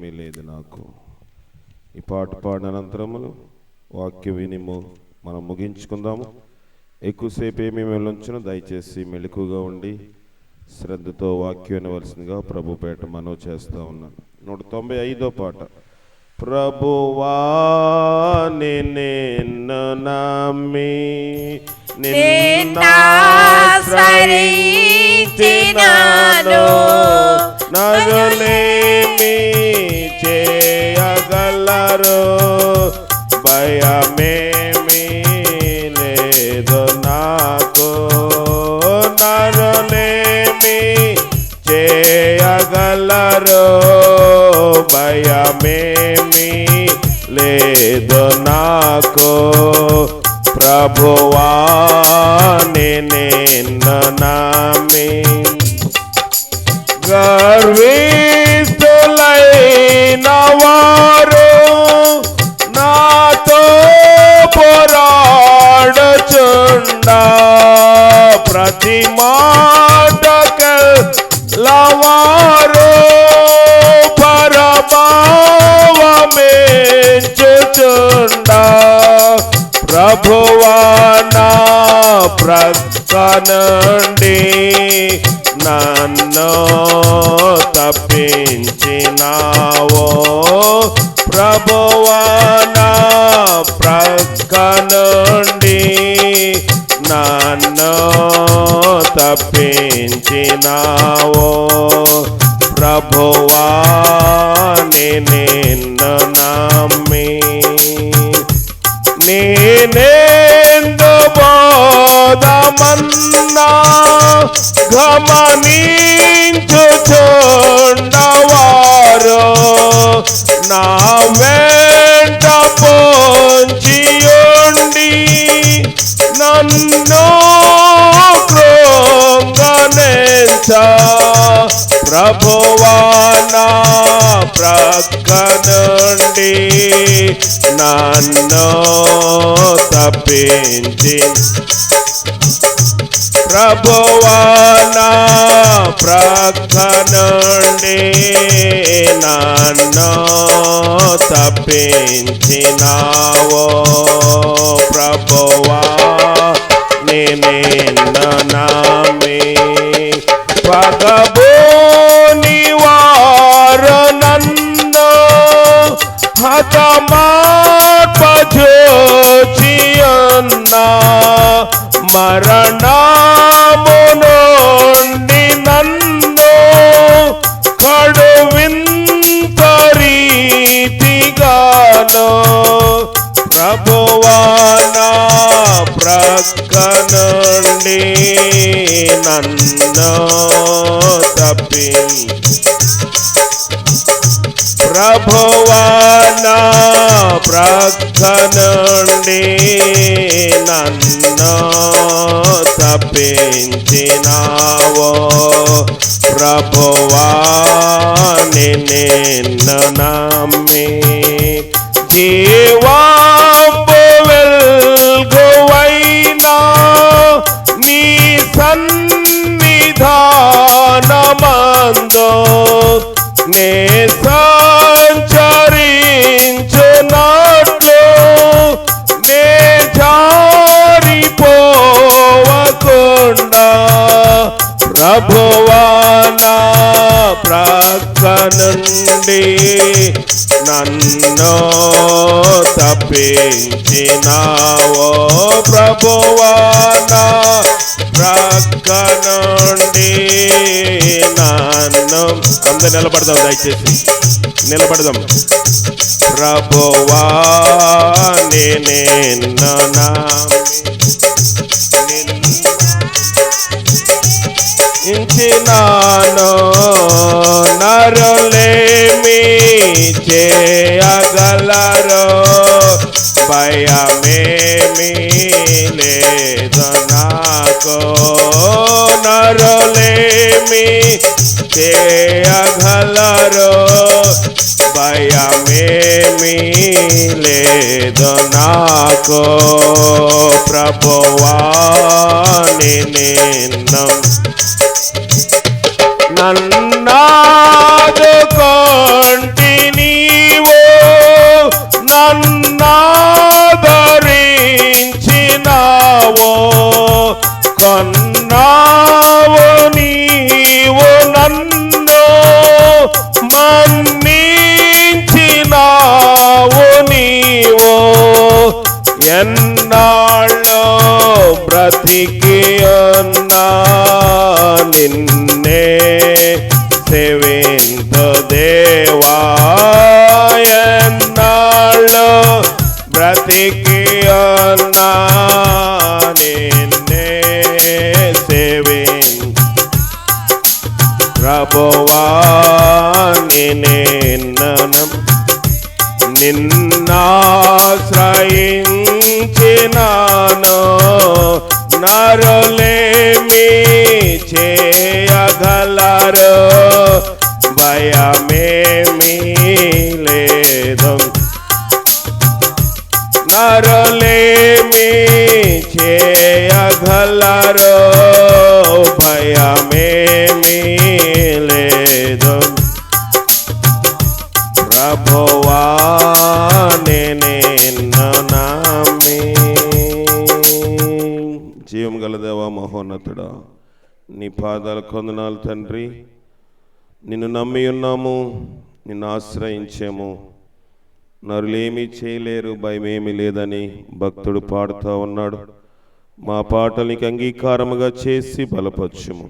ఏమీ లేదు నాకు. ఈ పాట పాడిన అనంతరములు వాక్యం విని మనం ముగించుకుందాము. ఎక్కువసేపు ఏమీ వెళ్ళొచ్చును, దయచేసి మెలకుగా ఉండి శ్రద్ధతో వాక్యం వినవలసిందిగా ప్రభుపేట మనవి చేస్తూ ఉన్నాను. 195వ పాట. ప్రభువా నిన్ను నమ్మి నిన్నాశ్రయించినాను, నరులేమి చేయగలరు, భయమేమీ లేదు నాకు, నరులేమి చేయగలరు, భయమేమీ లేదు నాకు. ప్రభువా నిన్ను నమ్మి గర్విష్ఠులైన వారు నాతో పోరాడుచుండా, ప్రతి మాటకెల్లవారు పరభావమేంచుచుండా, ప్రభువా నా ప్రక్క నుండి నన్ను తప్పించినావో, ప్రభువా నా ప్రక్క నుండి నన్ను తప్పించినావో, ప్రభువా నిన్ను నమ్మి నేనెందు బోధమన్నా గమనించుచుండవారు నా వెంట పొంచియుండి నన్ను కృంగనించ, ప్రభువా నా ప్రక్క నుండి నన్ను తప్పించి, ప్రభువా నా ప్రక్క నుండి నన్ను తప్పించినావో, ప్రభువా నిన్ను నమ్మి పగబోని వారు నన్ను హతమార్పజేయుచున్నా, మరణము నుండి నన్ను కడువింత రీతిగాను, ప్రభువా నా ప్రక్క నుండి నన్ను తప్పించి, ప్రభువా నా ప్రక్క నుండి నన్ను తప్పించినావో, ప్రభువా నిన్ను నమ్మి జీవాంబు వెల్గువైనా నీ సన్నిధానమందు నే సంచరించునట్టు నే జారిపోవకుండా, ప్రభువా నా ప్రక్క నుండి నన్ను తప్పించినావో, ప్రభువా నా ప్రక్క నుండి నన్ను. అందరూ నిలబడదాం, దయచేసి నిలబడదాం. ప్రభువా నిన్ను నమ్మించినాను, నరులేమి చేయగలరు, భయమేమీ లేదు నాకు, నరులేమి చేయగలరు, భయమేమీ లేదు నాకు, ప్రభువా నిన్ను నన్నాదుకొంటిని బ్రతికి ఉన్నా నిన్నే సేవింతు దేవా ఎన్నాళ్ళు బ్రతికి ఉన్నా నిన్నే ప్రభువా నిన్నాశ్రయించినాను నరులేమి చేయగలరు భయమేమీ లేదు నరులేమి చేయగలరు భయమేమీ లేదు ప్రభువా నిన్ను నమ్మి. జీవం గల దేవా మహోన్నతుడా, నీ పాదాల కొందనాలు తండ్రి. నిన్ను నమ్మి ఉన్నాము, నిన్ను ఆశ్రయించాము, నరులేమీ చేయలేరు భయమేమీ లేదని భక్తుడు పాడుతూ ఉన్నాడు. మా పాటలకి అంగీకారముగా చేసి బలపరచుము.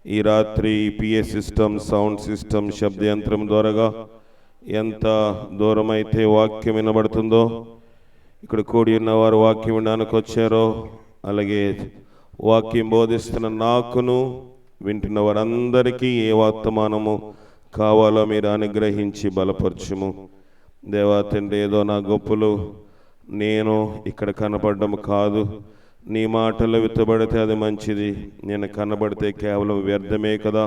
ఈ రాత్రి పిఏ సిస్టమ్, సౌండ్ సిస్టమ్, శబ్దయంత్రం ద్వారాగా ఎంత దూరం అయితే వాక్యం వినబడుతుందో, ఇక్కడ కూడి ఉన్నవారు వాక్యం వినడానికి వచ్చారో, అలాగే వాక్యం బోధిస్తున్న నాకును వింటున్న వారందరికీ ఏ వర్తమానము కావాలో మీరు అనుగ్రహించి బలపరచుము. దేవా తండ్రి, ఏదో నా గొప్పలు నేను ఇక్కడ కనపడడం కాదు, నీ మాటలు విత్తబడితే అది మంచిది, నేను కనబడితే కేవలం వ్యర్థమే కదా.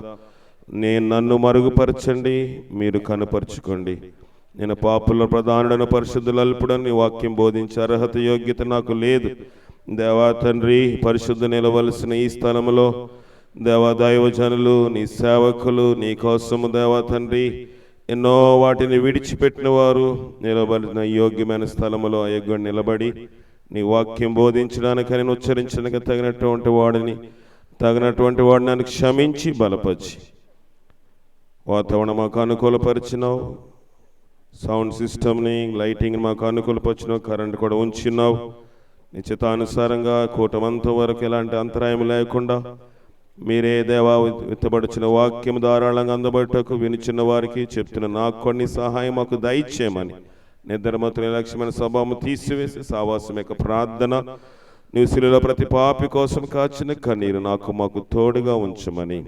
నన్ను మరుగుపరచండి, మీరు కనపరుచుకోండి. నేను పాపుల ప్రధానుడను పరిశుద్ధులు అల్పుడని వాక్యం బోధించే అర్హత యోగ్యత నాకు లేదు. దేవా తండ్రి, పరిశుద్ధ నిలవలసిన ఈ స్థలంలో దేవా దైవజనులు, నీ సేవకులు నీ కోసము దేవా తండ్రి ఎన్నో వాటిని విడిచిపెట్టిన వారు నిలబడిన యోగ్యమైన స్థలములో అయ్యగా నిలబడి నీ వాక్యం బోధించడానికి నేను ఉచ్చరించడానికి తగినటువంటి వాడిని నన్ను క్షమించి బలపరిచి వాతావరణం మాకు అనుకూలపరిచినావు, సౌండ్ సిస్టమ్ని లైటింగ్ మాకు అనుకూలపరిచినావు, కరెంట్ కూడా ఉంచినావు. నీ చిత్తానుసారంగా కూటమంత వరకు ఎలాంటి అంతరాయం లేకుండా మీరే దేవా విత్తబడిచిన వాక్యం ధారాళంగా అందబట్టకు వినిచిన వారికి చెప్తున్న నాకు కొన్ని సహాయం మాకు దయచేయమని నిద్రమతు నిర్లక్ష్యమైన స్వభావం తీసివేసి సావాసం యొక్క ప్రార్థన నీవు శిలువలో ప్రతి పాపి కోసం కాచిన కన్నీరు మాకు తోడుగా ఉంచమని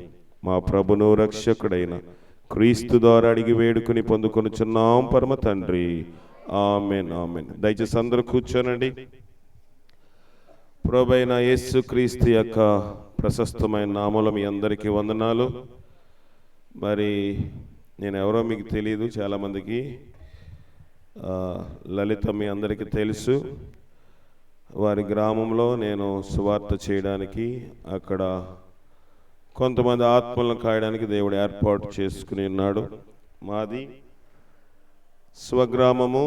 మా ప్రభును రక్షకుడైన క్రీస్తు ద్వారా అడిగి వేడుకుని పొందుకొనుచున్నాం పరమ తండ్రి. Amen, amen. దయచేసి అందరూ కూర్చోనండి. ప్రభువైన యేసు క్రీస్తు యొక్క ప్రశస్తమైన నామములో మీ అందరికీ వందనాలు. మరి నేను ఎవరో మీకు తెలియదు, చాలామందికి లలిత మీ అందరికీ తెలుసు. వారి గ్రామంలో నేను సువార్త చేయడానికి, అక్కడ కొంతమంది ఆత్మలను కాయడానికి దేవుడు ఏర్పాటు చేసుకుని ఉన్నాడు. మాది స్వగ్రామము.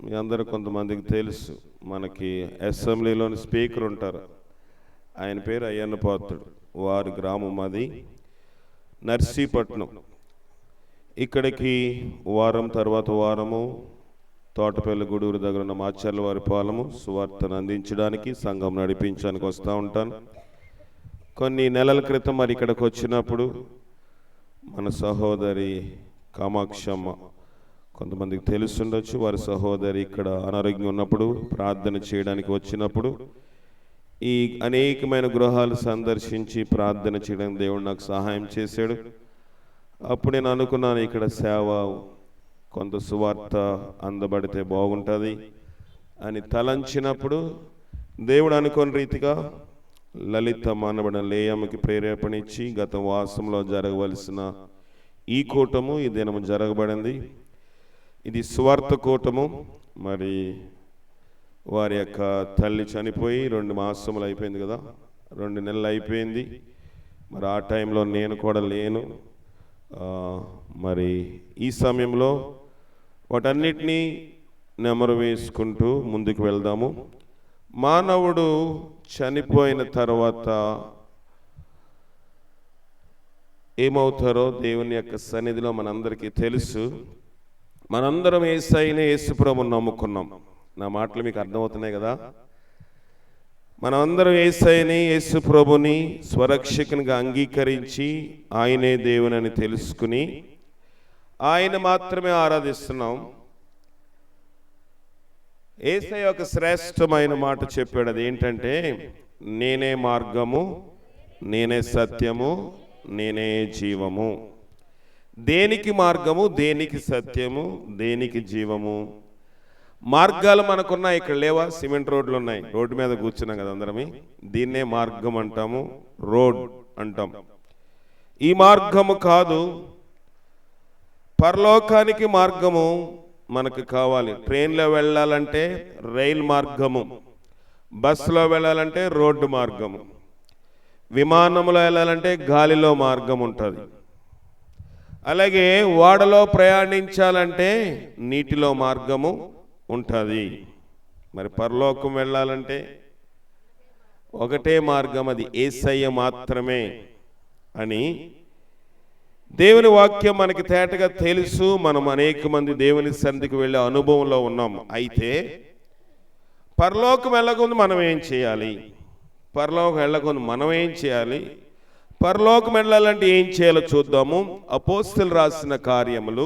మీ అందరూ కొంతమందికి తెలుసు, మనకి అసెంబ్లీలోని స్పీకర్ ఉంటారు, ఆయన పేరు అయ్యన్న పాత్రుడు. వారి గ్రామం అది నర్సీపట్నం. ఇక్కడికి వారం తర్వాత వారము తోటపల్లి గూడూరు దగ్గర ఉన్న మాచర్ల వారి పాలము సువార్తను అందించడానికి, సంఘం నడిపించడానికి వస్తూ ఉంటాను. కొన్ని నెలల క్రితం మరి ఇక్కడికి వచ్చినప్పుడు మన సహోదరి కామాక్షమ్మ, కొంతమందికి తెలుసుండొచ్చు, వారి సహోదరి ఇక్కడ అనారోగ్యం ఉన్నప్పుడు ప్రార్థన చేయడానికి వచ్చినప్పుడు ఈ అనేకమైన గృహాలు సందర్శించి ప్రార్థన చేయడానికి దేవుడు నాకు సహాయం చేశాడు. అప్పుడు నేను అనుకున్నాను, ఇక్కడ సేవ కొంత సువార్త అందబడితే బాగుంటుంది అని తలంచినప్పుడు దేవుడు అనుకోని రీతిగా లలిత మానబడిన లేయమ్మకి ప్రేరేపణ ఇచ్చి గత వాసంలో జరగవలసిన ఈ కూటము ఈ దినము జరగబడింది. ఇది సువార్త కూటము. మరి వారి యొక్క తల్లి చనిపోయి 2 మాసములు అయిపోయింది కదా, 2 నెలలు అయిపోయింది. మరి ఆ టైంలో నేను కూడా లేను. మరి ఈ సమయంలో వాటన్నిటినీ నెమరు వేసుకుంటూ ముందుకు వెళ్దాము. మానవుడు చనిపోయిన తర్వాత ఏమవుతారో దేవుని యొక్క సన్నిధిలో మనందరికీ తెలుసు. మనందరం యేసయ్యనే, యేసుప్రభువుని నమ్ముకున్నాం. నా మాటలు మీకు అర్థమవుతున్నాయి కదా. మనమందరం యేసయ్యని, యేసు ప్రభుని స్వరక్షకునిగా అంగీకరించి ఆయనే దేవునని తెలుసుకుని ఆయన మాత్రమే ఆరాధిస్తున్నాం. యేసయ్య ఒక శ్రేష్టమైన మాట చెప్పాడు. అది ఏంటంటే, నేనే మార్గము, నేనే సత్యము, నేనే జీవము. దేనికి మార్గము, దేనికి సత్యము, దేనికి జీవము? మార్గాలు మనకున్నాయి, ఇక్కడ లేవా? సిమెంట్ రోడ్లు ఉన్నాయి, రోడ్డు మీద కూర్చున్నాం కదా అందరమే. దీన్నే మార్గం అంటాము, రోడ్ అంటాం. ఈ మార్గము కాదు, పరలోకానికి మార్గము మనకు కావాలి. ట్రైన్లో వెళ్ళాలంటే రైల్ మార్గము, బస్సులో వెళ్ళాలంటే రోడ్డు మార్గము, విమానంలో వెళ్ళాలంటే గాలిలో మార్గం ఉంటుంది. అలాగే ఓడలో ప్రయాణించాలంటే నీటిలో మార్గము ఉంటుంది. మరి పరలోకం వెళ్ళాలంటే ఒకటే మార్గం, అది యేసయ్య మాత్రమే అని దేవుని వాక్యం మనకి తేటగా తెలుసు. మనం అనేక మంది దేవుని సన్నిధికి వెళ్ళే అనుభవంలో ఉన్నాం. అయితే పరలోకం వెళ్ళకుండా మనం ఏం చేయాలి? పరలోకం వెళ్ళకుండా మనం ఏం చేయాలి? పరలోకం వెళ్ళాలంటే ఏం చేయాలో చూద్దాము. అపోస్తలులు రాసిన కార్యములు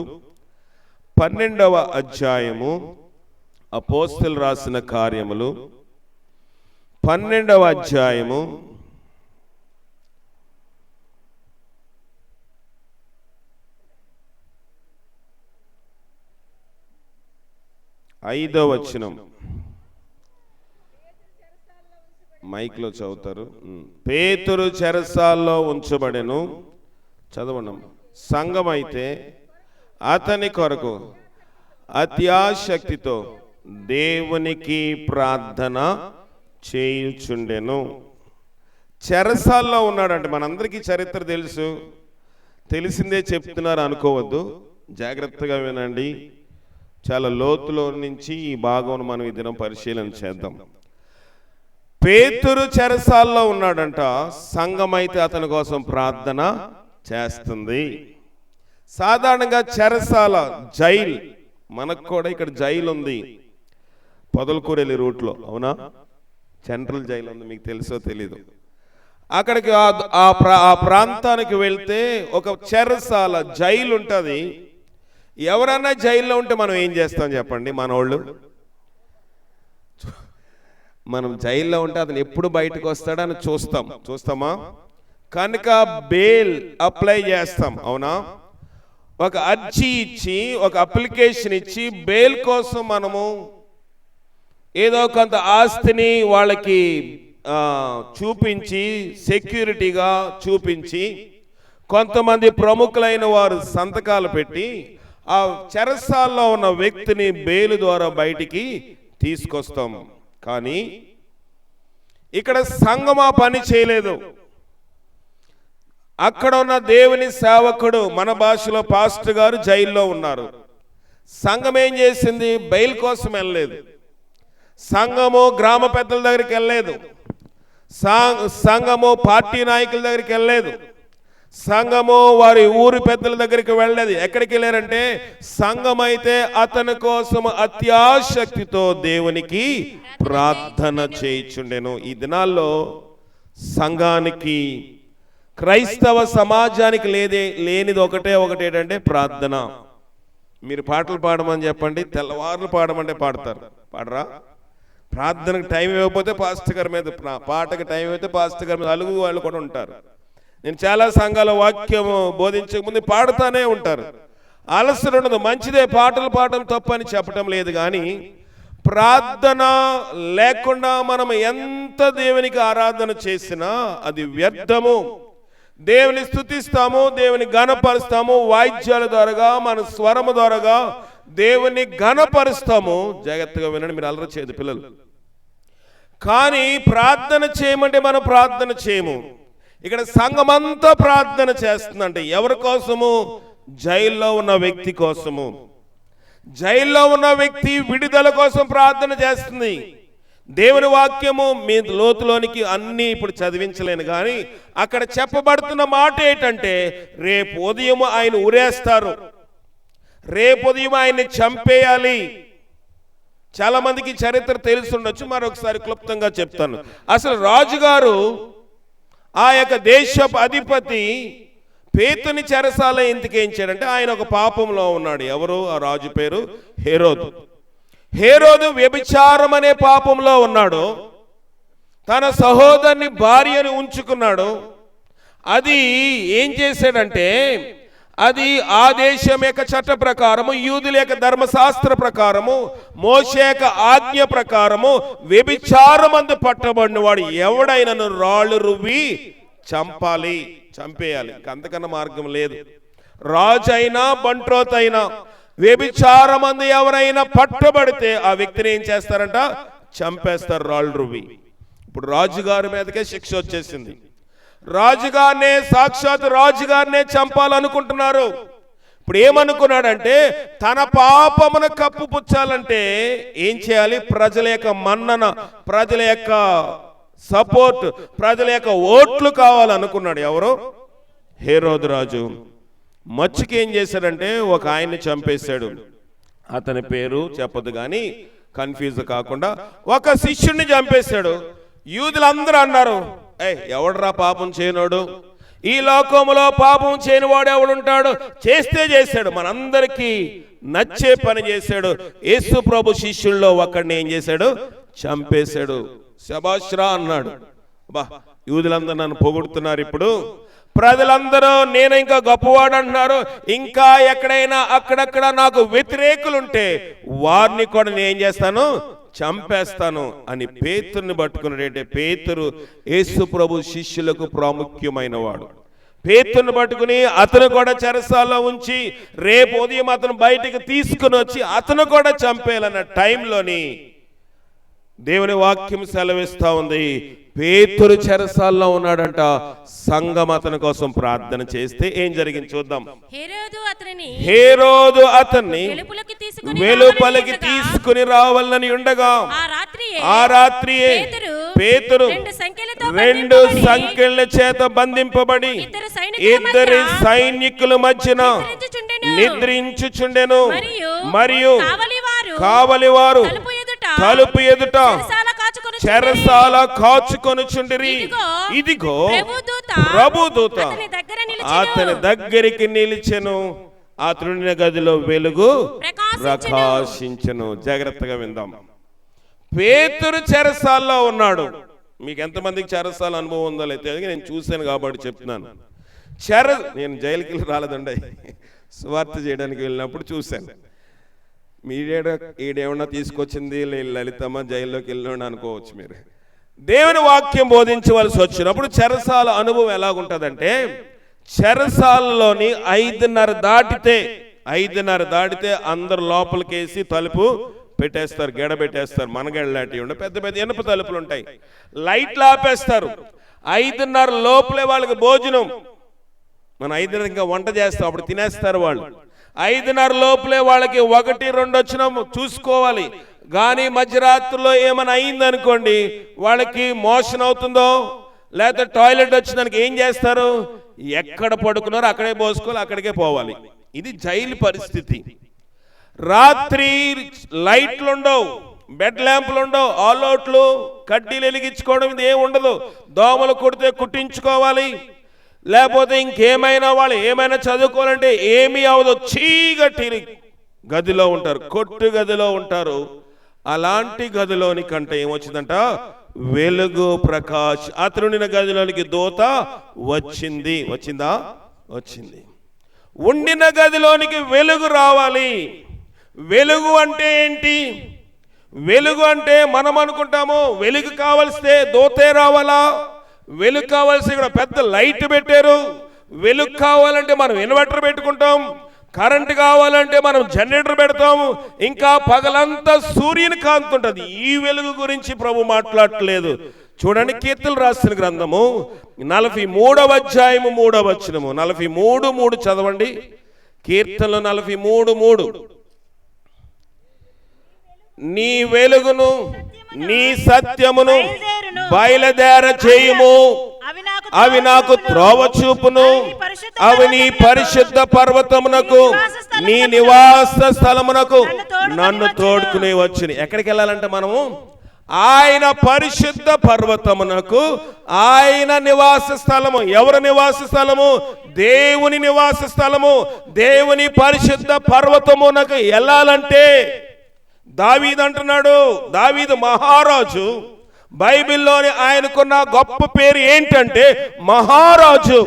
12వ అధ్యాయము. అపోస్తలులు రాసిన కార్యములు 12వ అధ్యాయము 5వ వచనం. మైక్లో చదువుతారు. పేతురు చెరసాల్లో ఉంచబడెను. చదవండి. సంఘం అయితే అతని కొరకు అత్యాశక్తితో దేవునికి ప్రార్థన చేయుచుండెను. చెరసాల్లో ఉన్నాడంటే మనందరికీ చరిత్ర తెలుసు, తెలిసిందే చెప్తున్నారు అనుకోవద్దు, జాగ్రత్తగా వినండి. చాలా లోతులో నుంచి ఈ భాగం మనం ఈ దినం పరిశీలన చేద్దాం. పేతురు చెరసాల్లో ఉన్నాడంట. సంఘం అయితే అతని కోసం ప్రార్థన చేస్తుంది. సాధారణంగా చెరసాల, జైల్, మనకు కూడా ఇక్కడ జైలు ఉంది, పొదలకూరెల్లి రూట్లో, అవునా? సెంట్రల్ జైలు ఉంది, మీకు తెలుసో తెలీదు. అక్కడికి ఆ ప్రాంతానికి వెళ్తే ఒక చెరసాల, జైలు ఉంటుంది. ఎవరన్నా జైల్లో ఉంటే మనం ఏం చేస్తాం చెప్పండి? మనోళ్ళు మనం జైల్లో ఉంటే అతను ఎప్పుడు బయటకు వస్తాడని చూస్తామా? కనుక బెయిల్ అప్లై చేస్తాం, అవునా? ఒక అర్జీ ఇచ్చి, ఒక అప్లికేషన్ ఇచ్చి బెయిల్ కోసం మనము ఏదో కొంత ఆస్తిని వాళ్ళకి చూపించి, సెక్యూరిటీగా చూపించి, కొంతమంది ప్రముఖులైన వారు సంతకాలు పెట్టి ఆ చెరసాల్లో ఉన్న వ్యక్తిని బెయిల్ ద్వారా బయటికి తీసుకొస్తాం. కానీ ఇక్కడ సంఘం ఆ పని చేయలేదు. అక్కడ ఉన్న దేవుని సేవకుడు, మన భాషలో పాస్టర్ గారు జైల్లో ఉన్నారు. సంఘం ఏం చేసింది? బెయిల్ కోసం వెళ్ళలేదు. సంఘము గ్రామ పెద్దల దగ్గరికి వెళ్ళలేదు. సంఘము పార్టీ నాయకుల దగ్గరికి వెళ్ళలేదు. సంఘము వారి ఊరి పెద్దల దగ్గరికి వెళ్ళలేదు. ఎక్కడికి వెళ్ళారంటే, సంఘం అయితే అతని కోసం అత్యాశక్తితో దేవునికి ప్రార్థన చేయుచుండెను. ఈ దినాల్లో సంఘానికి, క్రైస్తవ సమాజానికి లేనిది ఒకటే ఏంటంటే ప్రార్థన. మీరు పాటలు పాడమని చెప్పండి, తెల్లవారులు పాడమంటే పాడతారు, పాడరా? ప్రార్థనకు టైం ఇవ్వకపోతే పాస్టర్ గారి మీద, పాటకు టైం ఇవ్వకపోతే పాస్టర్ గారి మీద అలుగు వాళ్ళు కూడా ఉంటారు. నేను చాలా సంఘాల వాక్యము బోధించక ముందు పాడుతానే ఉంటారు. అలసట ఉండదు. మంచిదే, పాటలు పాడటం తప్పని చెప్పటం లేదు. కానీ ప్రార్థన లేకుండా మనం ఎంత దేవునికి ఆరాధన చేసినా అది వ్యర్థము. దేవుని స్తుతిస్తాము, దేవుని ఘనపరుస్తాము, వాయిద్యాల ద్వారాగా, మన స్వరము ద్వారాగా దేవుని ఘనపరుస్తాము. జాగ్రత్తగా వినండి, మీరు అల్లరి చేయదు పిల్లలు. కానీ ప్రార్థన చేయమంటే మనం ప్రార్థన చేయము. ఇక్కడ సంఘమంతా ప్రార్థన చేస్తుందంటే ఎవరి కోసము? జైల్లో ఉన్న వ్యక్తి కోసము. జైల్లో ఉన్న వ్యక్తి విడుదల కోసం ప్రార్థన చేస్తుంది. దేవుని వాక్యము మీ లోతులోనికి అన్ని ఇప్పుడు చదివించలేను, కానీ అక్కడ చెప్పబడుతున్న మాట ఏంటంటే, రేపు ఉదయం ఆయన ఉరేస్తారు, రేపు ఉదయం ఆయన్ని చంపేయాలి. చాలా మందికి చరిత్ర తెలిసి ఉండొచ్చు, మరొకసారి క్లుప్తంగా చెప్తాను. అసలు రాజుగారు ఆ యొక్క దేశపు అధిపతి పేతుని చెరసాల ఎందుకు ఏంచాడంటే ఆయన ఒక పాపంలో ఉన్నాడు. ఎవరు? ఆ రాజు పేరు హేరోదు. హేరోదు వ్యభిచారం అనే పాపంలో ఉన్నాడు. తన సహోదరుని భార్యను ఉంచుకున్నాడు. అది ఏం చేశాడంటే, అది ఆ దేశం యొక్క చట్ట ప్రకారము, యూదుల యొక్క ధర్మశాస్త్ర ప్రకారము, మోషే యొక్క ఆజ్ఞ ప్రకారము వ్యభిచారమందు పట్టబడిన వాడు ఎవడైనను రాళ్ళు రువ్వి చంపాలి, చంపేయాలి. అంతకన్నా మార్గం లేదు. రాజు అయినా బంట్రోతైనా వ్యభిచారమందు ఎవరైనా పట్టబడితే ఆ వ్యక్తిని ఏం చేస్తారంట? చంపేస్తారు రాళ్ళు రువ్వి. ఇప్పుడు రాజుగారి మీదకే శిక్ష వచ్చేసింది. రాజుగారినే, సాక్షాత్ రాజుగారినే చంపాలనుకుంటున్నారు. ఇప్పుడు ఏమనుకున్నాడంటే, తన పాపమును కప్పుపుచ్చాలంటే ఏం చేయాలి? ప్రజల యొక్క మన్నన, ప్రజల యొక్క సపోర్ట్, ప్రజల యొక్క ఓట్లు కావాలనుకున్నాడు. ఎవరు? హేరోదు రాజు. మచ్చుకి ఏం చేశాడంటే ఒక ఆయన్ని చంపేశాడు. అతని పేరు చెప్పదు కానీ కన్ఫ్యూజ్ కాకుండా ఒక శిష్యుడిని చంపేశాడు. యూదులందరూ అన్నారు, ఎవడరా పాపం చేయనోడు? ఈ లోకంలో పాపం చేయని వాడు ఎవడుంటాడు? చేస్తే చేశాడు, మనందరికీ నచ్చే పని చేశాడు. యేసు ప్రభు శిష్యుల్లో ఒకడిని ఏం చేశాడు? చంపేశాడు. శబాష్రా అన్నాడు. బా, యూదులందరూ నన్ను పొగుడుతున్నారు. ఇప్పుడు ప్రజలందరూ నేను ఇంకా గొప్పవాడు అంటున్నారు. ఇంకా ఎక్కడైనా అక్కడక్కడ నాకు వ్యతిరేకులుంటే వారిని కూడా నేను ఏం చేస్తాను? చంపేస్తాను అని పేతురుని పట్టుకున్నాడంటే, పేతురు యేసు ప్రభు శిష్యులకు ప్రాముఖ్యమైన వాడు. పేతురుని పట్టుకుని అతను కూడా చెరసాల్లో ఉంచి రేపు ఉదయం అతను బయటికి తీసుకుని వచ్చి అతను కూడా చంపేయాలన్న టైంలోని దేవుని వాక్యం సెలవిస్తా ఉంది, పేతురు చెరసాల్లో ఉన్నాడంట. సంఘం అతని కోసం ప్రార్థన చేస్తే ఏం జరిగింది చూద్దాం. హేరోదు అతన్ని వెలుపలికి తీసుకుని రావాలని ఉండగా ఆ రాత్రియే పేతురు 2 సంకెళ్ల చేత బంధింపబడి ఇద్దరి సైనికుల మధ్యన నిద్రించుచుండెను. మరియు కావలివారు తలుపు ఎదుట చెరసాల కాచుకొనుచుండిరి. ఇదిగో ప్రభుదూత అతని దగ్గరికి నిలిచెను. అతని గదిలో వెలుగు ప్రకాశించెను. జాగ్రత్తగా విందాం. పేతురు చెరసాల్లో ఉన్నాడు. మీకు ఎంతమందికి చెరసాల అనుభవం ఉందో లేదో నేను చూశాను కాబట్టి చెప్తున్నాను. నేను జైలుకి రాలేదండి, స్వార్థ చేయడానికి వెళ్ళినప్పుడు చూశాను. ఈడేమన్నా తీసుకొచ్చింది లలితమ్మ జైల్లోకి వెళ్ళిన అనుకోవచ్చు మీరు. దేవుని వాక్యం బోధించవలసి వచ్చినప్పుడు చెరసాల అనుభవం ఎలాగుంటుందంటే, చెరసాలలోని 5:30 దాటితే అందరు లోపలికేసి తలుపు పెట్టేస్తారు, గెడ పెట్టేస్తారు. మనగెళ్ళలాంటివి ఉండే పెద్ద పెద్ద ఇనుప తలుపులు ఉంటాయి. లైట్లు ఆపేస్తారు. 5:30 లోపలే వాళ్ళకి భోజనం. మనం 5:30 ఇంకా వంట చేస్తాం, అప్పుడు తినేస్తారు వాళ్ళు. 5:30 లోపలే వాళ్ళకి 1-2 వచ్చినా చూసుకోవాలి. కానీ మధ్యరాత్రిలో ఏమైనా అయిందనుకోండి, వాళ్ళకి మోషన్ అవుతుందో లేకపోతే టాయిలెట్ వచ్చిందానికి ఏం చేస్తారు? ఎక్కడ పడుకున్నారో అక్కడే పోసుకోవాలి, అక్కడికే పోవాలి. ఇది జైలు పరిస్థితి. రాత్రి లైట్లు ఉండవు, బెడ్ ల్యాంపులు ఉండవు, ఆల్అవుట్లు, కడ్డీలు వెలిగించుకోవడం ఇది ఏమి ఉండదు. దోమలు కుడితే కుట్టించుకోవాలి, లేకపోతే ఇంకేమైనా వాళ్ళు ఏమైనా చదువుకోవాలంటే ఏమీ అవదు. చీకటి గదిలో ఉంటారు, కొట్టు గదిలో ఉంటారు. అలాంటి గదిలోని కంటే ఏమొచ్చిందంట? వెలుగు ప్రకాశ్. అతనుండిన గదిలోనికి దూత వచ్చింది. వచ్చిందా? వచ్చింది. ఉండిన గదిలోనికి వెలుగు రావాలి. వెలుగు అంటే ఏంటి? వెలుగు అంటే మనం అనుకుంటాము వెలుగు కావాల్స్తే దూతే రావాలా, వెలుగు కావాల్సి ఇక్కడ పెద్ద లైట్ పెట్టారు. వెలుగు కావాలంటే మనం ఇన్వర్టర్ పెట్టుకుంటాం, కరెంట్ కావాలంటే మనం జనరేటర్ పెడతాము, ఇంకా పగలంతా సూర్యుని కాంతి ఉంటుంది. ఈ వెలుగు గురించి ప్రభు మాట్లాడట్లేదు. చూడండి, కీర్తనలు రాసిన గ్రంథము 43వ అధ్యాయము 3వ వచనము. 43:3 చదవండి. కీర్తనలు 43:3. నీ వెలుగును నీ సత్యమును బయలుదేర చేయుము. అవి నాకు త్రోవ చూపును. అవి నీ పరిశుద్ధ పర్వతమునకు, నీ నివాస స్థలమునకు నన్ను తోడుకునే వచ్చును. ఎక్కడికి వెళ్ళాలంటే మనము ఆయన పరిశుద్ధ పర్వతమునకు, ఆయన నివాస స్థలము. ఎవరి నివాస స్థలము? దేవుని నివాస స్థలము. దేవుని పరిశుద్ధ పర్వతమునకు వెళ్ళాలంటే దావీదు అంటున్నాడు, దావీదు మహారాజు. బైబిల్లోని ఆయనకున్న గొప్ప పేరు ఏంటంటే మహారాజు.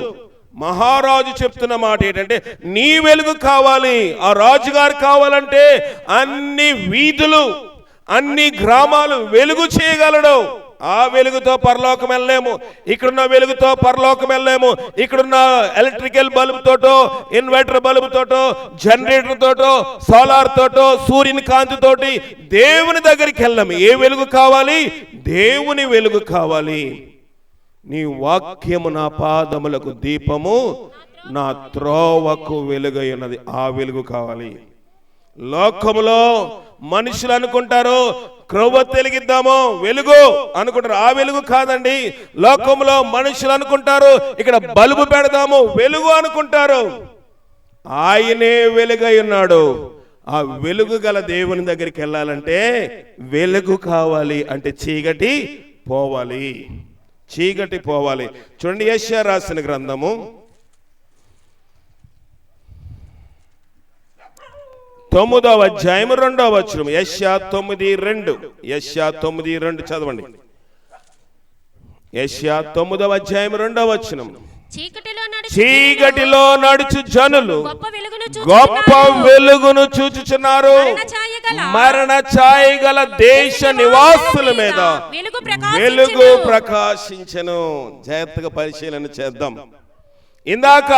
మహారాజు చెప్తున్న మాట ఏంటంటే నీ వెలుగు కావాలి. ఆ రాజుగారు కావాలంటే అన్ని వీధులు, అన్ని గ్రామాలు వెలుగు చేయగలడు. ఆ వెలుగుతో పరలోకం వెళ్ళలేము. ఇక్కడున్న వెలుగుతో పరలోకం వెళ్ళలేము. ఇక్కడున్న ఎలక్ట్రికల్ బల్బు తోటో, ఇన్వర్టర్ బల్బు తోటో, జనరేటర్ తోటో, సోలార్ తోటో, సూర్యుని కాంతి తోటి దేవుని దగ్గరికి వెళ్ళలేము. ఏ వెలుగు కావాలి? దేవుని వెలుగు కావాలి. నీ వాక్యము నా పాదములకు దీపము, నా త్రోవకు వెలుగై ఉన్నది. ఆ వెలుగు కావాలి. లోకములో మనుషులు అనుకుంటారు క్రొవ్వ వెలిగిద్దాము వెలుగు అనుకుంటారు. ఆ వెలుగు కాదండి. లోకంలో మనుషులు అనుకుంటారు ఇక్కడ బల్బు పెడదాము వెలుగు అనుకుంటారు. ఆయనే వెలుగై ఉన్నాడు. ఆ వెలుగు గల దేవుని దగ్గరికి వెళ్ళాలంటే వెలుగు కావాలి. అంటే చీకటి పోవాలి, చీకటి పోవాలి. చూడండి, యెషయా రాసిన గ్రంథము 9వ అధ్యాయం 2వ వచనం. యెషయా 9:2. యెషయా 9:2 చదవండి. యెషయా 9వ అధ్యాయం 2వ వచనం. చీకటిలో నడుచు జనులు గొప్ప వెలుగును చూచుచున్నారు. మరణ ఛాయ గల దేశ నివాసుల మీద వెలుగు ప్రకాశించెను. జాగ్రత్తగా పరిశీలన చేద్దాం. ఇందాక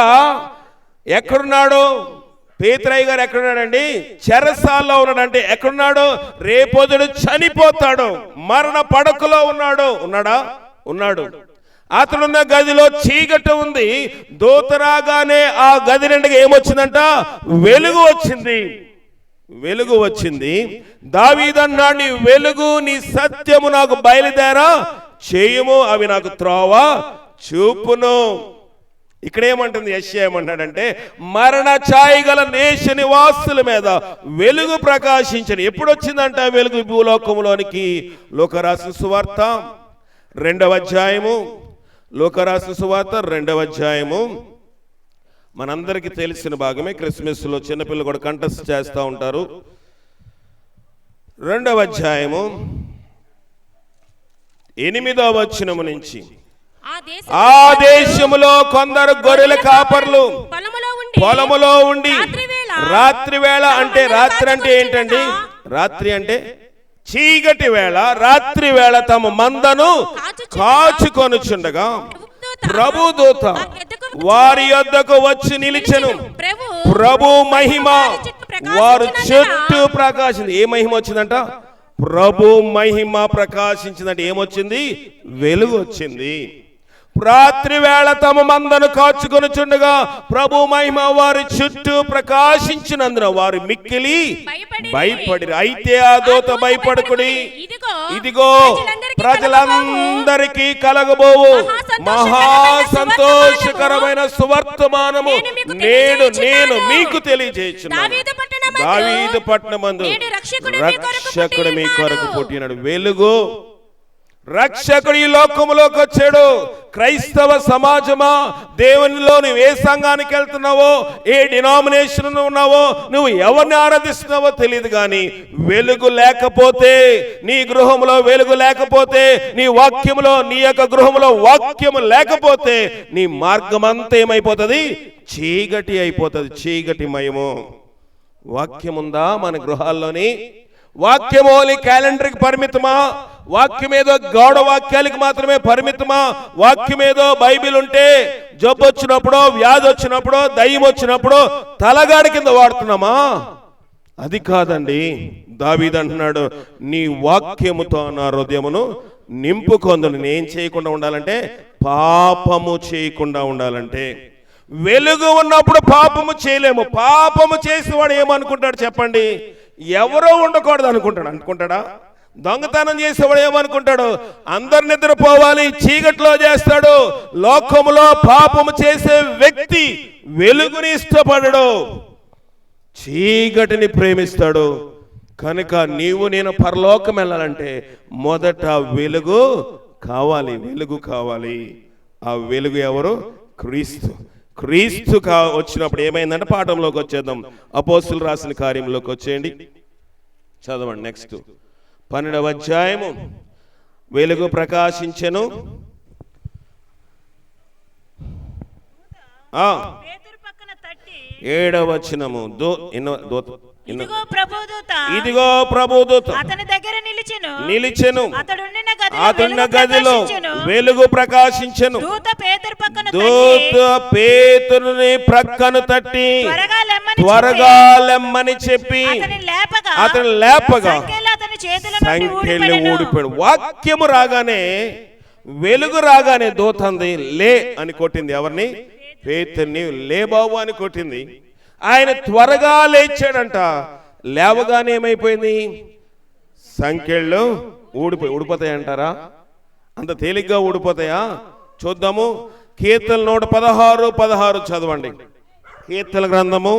ఎక్కడున్నాడు? పేతురయ్య గారు ఎక్కడున్నాడండి? చెరసాల్లో ఉన్నాడంటే ఎక్కడున్నాడు? రేపొద్దుడు చనిపోతాడు, మరణ పడకలో ఉన్నాడు. ఉన్నాడా? ఉన్నాడు. అతనున్న గదిలో చీకటి ఉంది. దూత రాగానే ఆ గది నిండుగా ఏమొచ్చిందంట? వెలుగు వచ్చింది. వెలుగు వచ్చింది. దావీదు అన్నాడు, నీ వెలుగు నీ సత్యము నాకు బయలుదేరా చేయము, అవి నాకు త్రోవ చూపును. ఇక్కడ ఏమంటుంది? యెషయా ఏమంటాడంటే మరణ ఛాయ గల దేశ నివాసుల మీద వెలుగు ప్రకాశించను. ఎప్పుడు వచ్చిందంట వెలుగు భూలోకములోనికి? లోకరాసిన సువార్త 2వ అధ్యాయము. లోకరాసిన సువార్త 2వ అధ్యాయము మనందరికీ తెలిసిన భాగమే. క్రిస్మస్ లో చిన్నపిల్లలు కూడా కంటెస్ట్ చేస్తూ ఉంటారు. 2వ అధ్యాయము 8వ వచనము నుంచి. ఆ దేశములో కొందరు గొర్రెల కాపర్లు పొలములో ఉండి రాత్రి వేళ, అంటే రాత్రి అంటే ఏంటండి? రాత్రి అంటే చీకటి వేళ, రాత్రి వేళ తమ మందను కాచుకొనుచుండగా ప్రభుదూత వారి యొద్దకు వచ్చి నిలిచెను. ప్రభు మహిమ వారు చుట్టూ ప్రకాశించింది. ఏ మహిమ వచ్చిందంట? ప్రభు మహిమ ప్రకాశించిందంటే ఏమొచ్చింది? వెలుగు వచ్చింది. రాత్రి వేళ తమ మందను కాచుకొనుచుండగా ప్రభు మహిమ వారి చుట్టూ ప్రకాశించినందున వారు మిక్కిలి భయపడిరి. అయితే ఆ దూత భయపడకుడి, ఇదిగో ప్రజలందరికీ కలగబోవు మహా సంతోషకరమైన సువర్తమానము నేడు నేను మీకు తెలియజేయుచున్నాను. దావీదు పట్టణమందు రక్షకుడు మీ కొరకు పుట్టినాడు. వెలుగు రక్షకుడు ఈ లోకములోకి వచ్చాడు. క్రైస్తవ సమాజమా, దేవునిలో నువ్వు ఏ సంఘానికి వెళ్తున్నావో, ఏ డినామినేషన్ ఉన్నావో, నువ్వు ఎవరిని ఆరాధిస్తున్నావో తెలియదు, కానీ వెలుగు లేకపోతే, నీ గృహంలో వెలుగు లేకపోతే, నీ వాక్యములో, నీ యొక్క గృహంలో వాక్యము లేకపోతే నీ మార్గం అంతా ఏమైపోతుంది? చీకటి అయిపోతుంది, చీకటిమయము. వాక్యముందా మన గృహాల్లోని? వాక్యమో క్యాలెండర్కి పరిమితమా? వాక్యమేదో గౌడ వాక్యాలకి మాత్రమే పరిమితమా? వాక్యమేదో బైబిల్ ఉంటే జబ్బు వచ్చినప్పుడో, వ్యాధి వచ్చినప్పుడో, దయ్యం వచ్చినప్పుడో తలగాడి కింద వాడుతున్నామా? అది కాదండి. దావీదు అంటున్నాడు, నీ వాక్యముతో నా హృదయమును నింపుకొందును. నేను చేయకుండా ఉండాలంటే, పాపము చేయకుండా ఉండాలంటే, వెలుగు ఉన్నప్పుడు పాపము చేయలేము. పాపము చేసేవాడు ఏమనుకుంటాడు చెప్పండి? ఎవరో ఉండకూడదు అనుకుంటాడా? దొంగతనం చేసేవాడు ఏమనుకుంటాడు, అందరు నిద్రపోవాలి, చీకట్లో చేస్తాడు. లోకములో పాపము చేసే వ్యక్తి వెలుగుని ఇష్టపడడు, చీకటిని ప్రేమిస్తాడు. కనుక నీవు నేను పరలోకం వెళ్ళాలంటే మొదట వెలుగు కావాలి, వెలుగు కావాలి. ఆ వెలుగు ఎవరు? క్రీస్తు. క్రీస్తు వచ్చినప్పుడు ఏమైందంటే పాఠంలోకి వచ్చేద్దాం. అపోస్తులు రాసిన కార్యంలోకి వచ్చేయండి, చదవండి. నెక్స్ట్ 12వ అధ్యాయము. వెలుగు ప్రకాశించెను. ఏడవ వచనము. ఇదిగో ప్రభుదూత అతని దగ్గర నిలిచెను. అతడున్న గదిలో వెలుగు ప్రకాశించెను. దూత పేతురుని ప్రక్కను తట్టి త్వరగా లెమ్మని చెప్పి అతని లేపగా సంఖ్యలు ఊడిపోయాడు. వాక్యము రాగానే, వెలుగు రాగానే దూత అంది లే అని కొట్టింది. ఎవరిని? పేతురుని. లే బాబు అని కొట్టింది. ఆయన త్వరగా లేచాడంట. లేవగానే ఏమైపోయింది? సంఖ్యలు ఊడిపోతాయి అంటారా? అంత తేలిగ్గా ఊడిపోతాయా? చూద్దాము. కీర్తన 116 చదవండి. కీర్తన గ్రంథము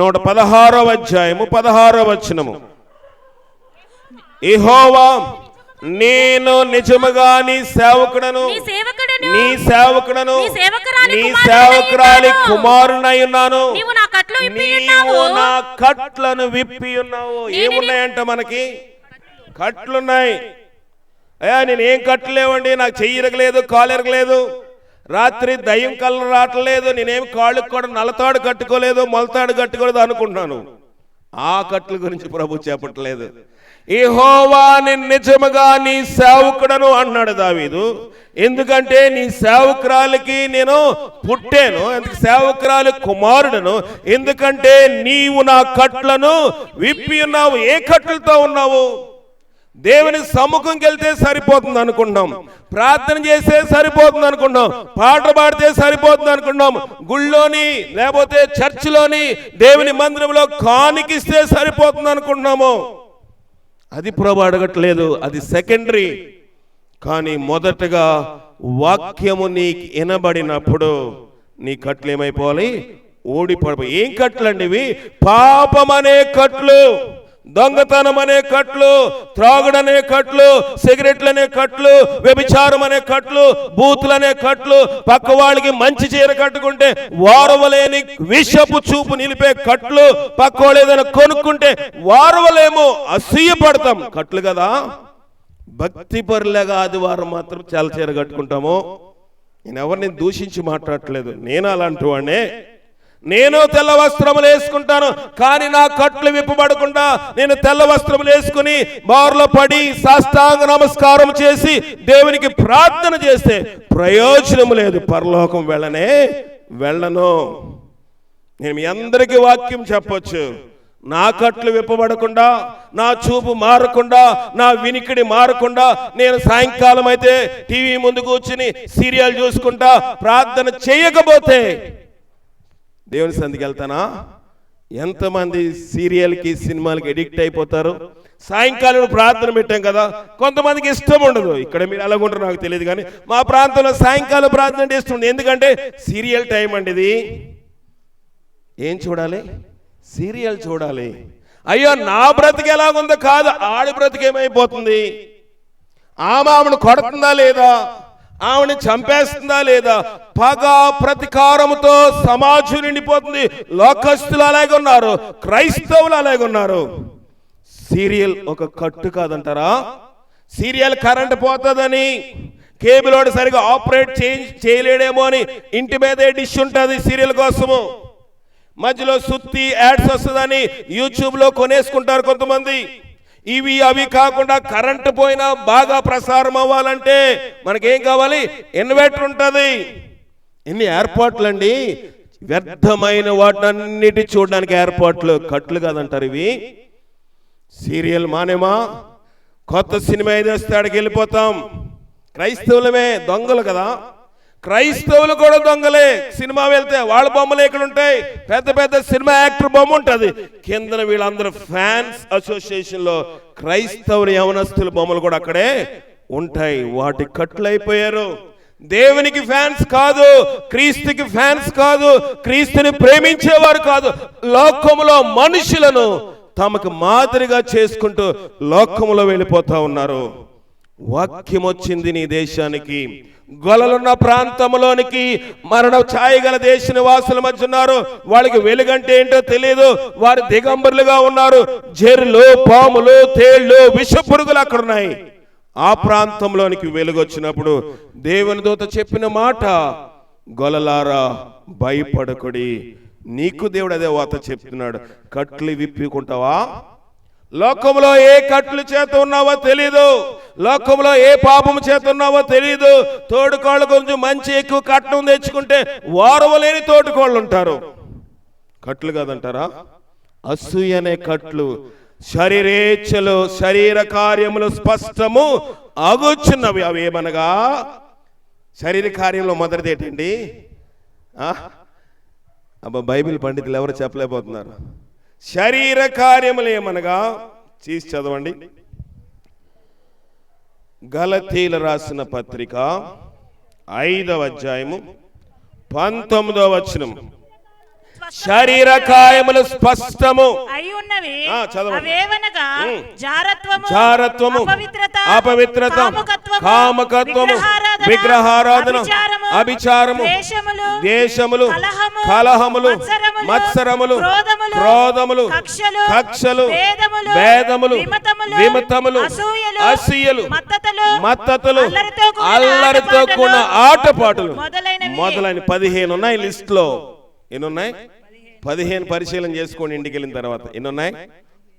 116వ అధ్యాయము 16వ వచనము. యెహోవా, నేను నిజముగా నీ సేవకుడను, నీ సేవకురాలి కుమారునై ఉన్నాను. నీవు నా కట్లను విప్పి ఉన్నావు. ఏమున్నాయంట మనకి? కట్లున్నాయి. అయ్యా నేనేం కట్టలేవండి, నాకు చెయ్యి ఇరగలేదు, కాలు ఇరగలేదు, రాత్రి దయ్యం కళ్ళు రావట్లేదు, నేనేం కాళ్ళకు కూడా నల్లతాడు కట్టుకోలేదు, మొలతాడు కట్టుకోలేదు అనుకుంటున్నాను. ఆ కట్ల గురించి ప్రభు చెప్పట్లేదు. యెహోవా, నేను నిజముగా నీ సేవకుడను అన్నాడు దావీదు. ఎందుకంటే నీ సేవకురాలికి నేను పుట్టాను, అందుకు సేవకురాలి కుమారుడను. ఎందుకంటే నీవు నా కట్లను విప్పి ఉన్నావు. ఏ కట్లతో ఉన్నావు? దేవుని సముఖంకి వెళ్తే సరిపోతుంది అనుకుంటున్నాం, ప్రార్థన చేస్తే సరిపోతుంది అనుకుంటున్నాం, పాట పాడితే సరిపోతుంది అనుకుంటున్నాం, గుళ్ళోని లేకపోతే చర్చిలోని దేవుని మందిరంలో కానికిస్తే సరిపోతుంది అనుకుంటున్నాము. అది ప్రభు అడగట్లేదు, అది సెకండరీ. కానీ మొదటగా వాక్యము నీకు వినబడినప్పుడు నీ కట్లు ఏమైపోవాలి? ఓడిపడిపోయి. ఏం కట్లండి ఇవి? పాపమనే కట్లు, దొంగతనం అనే కట్లు, త్రాగుడనే కట్లు, సిగరెట్లనే కట్లు, వ్యభిచారం అనే కట్లు, బూతులనే కట్లు, పక్క వాళ్ళకి మంచి చీర కట్టుకుంటే వారవలేని విషపు చూపు నిలిపే కట్లు, పక్క వాళ్ళు ఏదైనా కొనుక్కుంటే వారవలేమో అసూయపడతాం కట్లు కదా. భక్తి పరులేగా ఆదివారం మాత్రం చాలా చీర కట్టుకుంటాము. నేను ఎవరిని దూషించి మాట్లాడట్లేదు, నేను అలాంటి వాడినే. నేను తెల్ల వస్త్రములు వేసుకుంటాను, కానీ నా కట్లు విప్పబడకుండా నేను తెల్ల వస్త్రములు వేసుకుని బారులో పడి సాష్టాంగ నమస్కారం చేసి దేవునికి ప్రార్థన చేస్తే ప్రయోజనం లేదు, పరలోకం వెళ్ళను. నేను మీ అందరికీ వాక్యం చెప్పొచ్చు. నా కట్లు విప్పబడకుండా, నా చూపు మారకుండా, నా వినికిడి మారకుండా నేను సాయంకాలం అయితే టీవీ ముందు కూర్చుని సీరియల్ చూసుకుంటా ప్రార్థన చేయకపోతే దేవుని సంధికి వెళ్తానా? ఎంతమంది సీరియల్కి సినిమాలకి ఎడిక్ట్ అయిపోతారు. సాయంకాలం ప్రార్థన పెట్టాం కదా, కొంతమందికి ఇష్టం ఉండదు. ఇక్కడ మీరు అలాగుంటారు నాకు తెలియదు, కానీ మా ప్రాంతంలో సాయంకాలం ప్రార్థన అంటే ఇష్టం. ఎందుకంటే సీరియల్ టైం అండి ఇది. ఏం చూడాలి? సీరియల్ చూడాలి. అయ్యో నా బ్రతికి ఎలాగుందో కాదు, ఆడి బ్రతికి ఏమైపోతుంది? ఆమెను కొడుతుందా లేదా, ఆమెను చంపేస్తుందా లేదా, పగ ప్రతీకారముతో సమాజం నిండిపోతుంది. లోకస్తులు అలాగే ఉన్నారు, క్రైస్తవులు అలాగే ఉన్నారు. సీరియల్ ఒక కట్టు కాదంటారా? సీరియల్ కరెంట్ పోతుందని, కేబుల్ వాడు సరిగా ఆపరేట్ చేయలేడేమో అని ఇంటి మీదే డిష్ ఉంటుంది సీరియల్ కోసము. మధ్యలో సుత్తి యాడ్స్ వస్తుందని యూట్యూబ్లో కొనేసుకుంటారు కొంతమంది. ఇవి అవి కాకుండా కరెంటు పోయినా బాగా ప్రసారం అవ్వాలంటే మనకేం కావాలి? ఇన్వర్టర్ ఉంటుంది. ఎన్ని ఏర్పాట్లు అండి! వ్యర్థమైన వాటన్నిటి చూడడానికి ఏర్పాట్లు, కట్లు కాదంటారు ఇవి. సీరియల్ మానేమా? కొత్త సినిమా ఏది వస్తే ఆడికి వెళ్ళిపోతాం. క్రైస్తవులమే దొంగలు కదా, క్రైస్తవులు కూడా దొంగలే. సినిమా వెళ్తే వాళ్ళ బొమ్మలు ఎక్కడ ఉంటాయి? పెద్ద పెద్ద సినిమా యాక్టర్ బొమ్మ ఉంటుంది, కిందన వీళ్ళందరూ ఫ్యాన్స్ అసోసియేషన్ లో క్రైస్తవులు యవనస్తుల బొమ్మలు కూడా అక్కడే ఉంటాయి. వాటి కట్లు అయిపోయారు. దేవునికి ఫ్యాన్స్ కాదు, క్రీస్తుకి ఫ్యాన్స్ కాదు, క్రీస్తుని ప్రేమించేవారు కాదు. లోకములో మనుషులను తమకు మాదిరిగా చేసుకుంటూ లోకములో వెళ్ళిపోతా ఉన్నారు. వాక్యం వచ్చింది నీ దేశానికి, గొల్లలున్న ప్రాంతంలోనికి, మరణ ఛాయ గల దేశ నివాసుల మధ్య ఉన్నారు. వాళ్ళకి వెలుగంటే ఏంటో తెలియదు, వారు దిగంబరులుగా ఉన్నారు. జెర్లు, పాములు, తేళ్లు, విషపురుగులు అక్కడ ఉన్నాయి. ఆ ప్రాంతంలోనికి వెలుగొచ్చినప్పుడు దేవుని దూత చెప్పిన మాట, గొల్లలారా భయపడకుడి. నీకు దేవుడు అదే వాత చెప్తున్నాడు, కట్లు విప్పుకుంటావా? లోకంలో ఏ కట్లు చేత ఉన్నావో తెలీదు, లోకంలో ఏ పాపము చేత ఉన్నావో తెలీదు. తోడుకోళ్ళ కొంచెం మంచి ఎక్కువ కట్నం తెచ్చుకుంటే వారవలేని తోడుకోళ్ళు ఉంటారు. కట్లు కాదంటారా? అసూయ అనే కట్లు, శరీరేచ్ఛలు, శరీర కార్యములు స్పష్టము అగుచున్నవి. అవి ఏమనగా, శరీర కార్యంలో మొదటిది ఏంటండి? అబ్బా, బైబిల్ పండితులు ఎవరు చెప్పలేకపోతున్నారు. శరీర కార్యములు ఏమనగా, చేసి చదవండి. గలతీల రాసిన పత్రిక 5వ అధ్యాయము 19వ వచనం. శరీర కార్యములు స్పష్టము అయి ఉన్నవి, చదవండి. అవేవనగా జారత్వము, అపవిత్రత, కామకత్వము, విగ్రహారాధన, అభిచారము, ద్వేషములు, కలహములు, మత్సరములు, క్రోధములు, కక్షలు, భేదములు, విమతములు, అసూయలు, మత్తతులు, అల్లరితో కూడిన ఆటపాటలు మొదలైన 15 ఉన్నాయి లిస్ట్ లో. ఎన్నున్నాయి? 15 పరిశీలన చేసుకోండి ఇంటికి వెళ్ళిన తర్వాత. ఎన్నున్నాయి?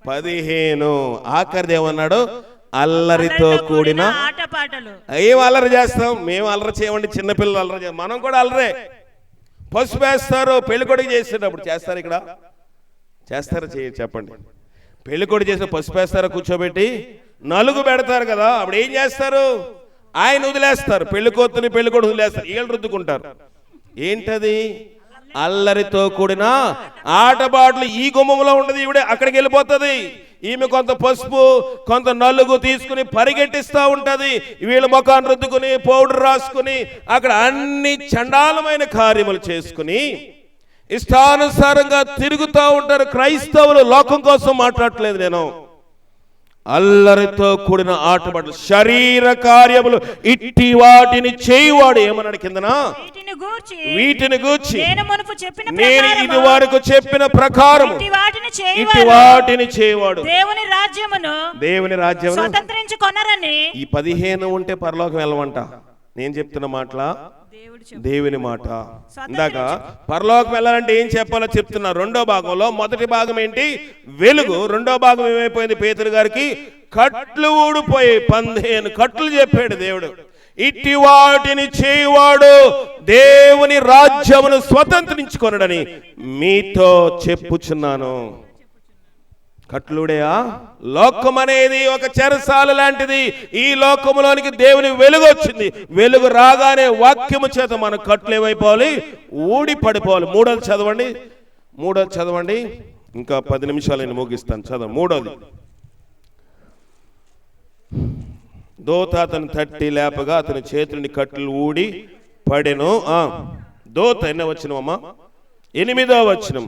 15. ఆఖరిది ఏమన్నాడు? అల్లరితో కూడిన ఆటపాటలు. ఏం అల్లరి చేస్తాం? మేము అల్లరి చేయమండి, చిన్నపిల్లలు అల్లరి చేస్తాం, మనం కూడా అల్లరే. పసుపు వేస్తారు పెళ్ళికొడుకు చేసేటప్పుడు. చేస్తారు ఇక్కడ? చేస్తారా? చెప్పండి. పెళ్ళికొడుకు చేసిన పసుపు వేస్తారా? కూర్చోబెట్టి నలుగు పెడతారు కదా, అప్పుడు ఏం చేస్తారు? ఆయన వదిలేస్తారు, పెళ్ళికొత్తుని పెళ్ళికొడుకు వదిలేస్తారు, వీళ్ళు రుద్దుకుంటారు. ఏంటది? అల్లరితో కూడిన ఆటపాటలు. ఈ గుమ్మంలో ఉండదు, ఈవిడే అక్కడికి వెళ్ళిపోతుంది. ఈమె కొంత పసుపు కొంత నలుగు తీసుకుని పరిగెట్టిస్తూ ఉంటది. వీళ్ళ ముఖాన్ని రుద్దుకుని పౌడర్ రాసుకుని అక్కడ అన్ని చండాలమైన కార్యములు చేసుకుని ఇష్టానుసారంగా తిరుగుతూ ఉంటారు. క్రైస్తవులు లోకం కోసం మాట్లాడట్లేదు నేను. అల్లరితో కూడిన ఆటపాటలు, శరీర కార్యములు, ఇట్టి వాటిని చేయువాడు ఏమన్నాడు కిందన? వీటిని గూర్చి నేను ఇది వరకు చెప్పిన ప్రకారం ఇట్టి వాటిని చేయువాడు దేవుని రాజ్యమును స్వతంత్రించుకొనరని. ఈ 15 ఉంటే పరలోకం వెళ్ళమంట. నేను చెప్తున్న మాటల దేవుని మాట. ఇందాక పరలోకం వెళ్ళాలంటే ఏం చెప్పాలో చెప్తున్నా. రెండో భాగంలో మొదటి భాగం ఏంటి? వెలుగు. రెండో భాగం ఏమైపోయింది? పేతురు గారికి కట్లు ఊడిపోయి 15 కట్లు చెప్పాడు దేవుడు. ఇట్టి వాటిని చేయువాడు దేవుని రాజ్యమును స్వతంత్రించుకొనడని మీతో చెప్పుచున్నాను. కట్లుడేయా? లోకం అనేది ఒక చెరసాల లాంటిది. ఈ లోకములోనికి దేవుని వెలుగు వచ్చింది. వెలుగు రాగానే వాక్యము చేత మన కట్లు ఏమైపోవాలి? ఊడి పడిపోవాలి. మూడోది చదవండి. ఇంకా 10 నిమిషాలు నేను ముగిస్తాను. చదవండి. మూడోది. దూత అతను తట్టి లేపగా అతని చేతులని కట్లు ఊడి పడెను. దూత ఎన్న వచ్చినమ్మా? 8వ వచనం.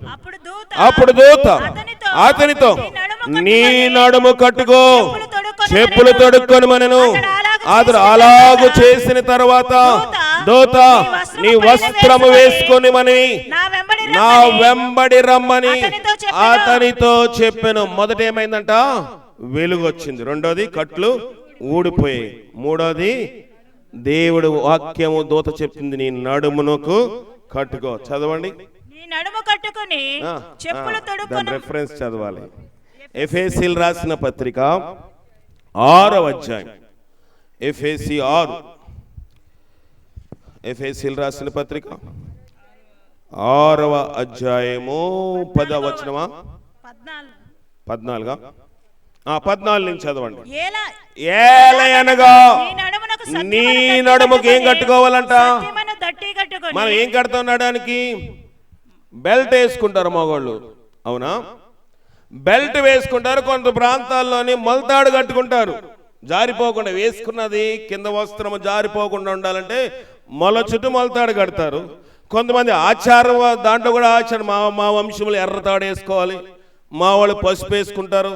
అప్పుడు దూత అతనితో నీ నడుము కట్టుకో, చెప్పులు తొడుక్కొని మనను. అతడు అలాగు చేసిన తర్వాత దూత నీ వస్త్రము వేసుకొని మని నా వెంబడి రమ్మని అతనితో చెప్పెను. మొదట ఏమైందంట? వెలుగు వచ్చింది. రెండోది కట్లు ఊడిపోయాయి. మూడోది దేవుడు వాక్యము దూత చెప్తుంది, నీ నడుమునకు కట్టుకో. చదవండి. నడుము కట్టుకొని చెప్పులు తొడుక్కొని. రెఫరెన్స్ చదవాలి. ఎఫెసీయులకు రాసిన పత్రిక 6వ అధ్యాయం. ఎఫెసీయులకు రాసిన పత్రిక 6వ అధ్యాయము 10వ వచనమా? 14 14 నుంచి చదవండి. ఏలయనగా నీ నడుముకి ఏం కట్టుకోవాలంట? కట్టుకొని మనం ఏం కడతాం నడడానికి? బెల్ట్ వేసుకుంటారు మగవాళ్ళు, అవునా? బెల్ట్ వేసుకుంటారు. కొంత ప్రాంతాల్లోని మొలతాడు కట్టుకుంటారు, జారిపోకుండా. వేసుకున్నది కింద వస్త్రము జారిపోకుండా ఉండాలంటే మొల చుట్టూ మొలతాడు కడతారు. కొంతమంది ఆచారం, దాంట్లో కూడా ఆచారం, మా వంశంలో ఎర్రతాడు వేసుకోవాలి, మా వాళ్ళు పసుపు వేసుకుంటారు,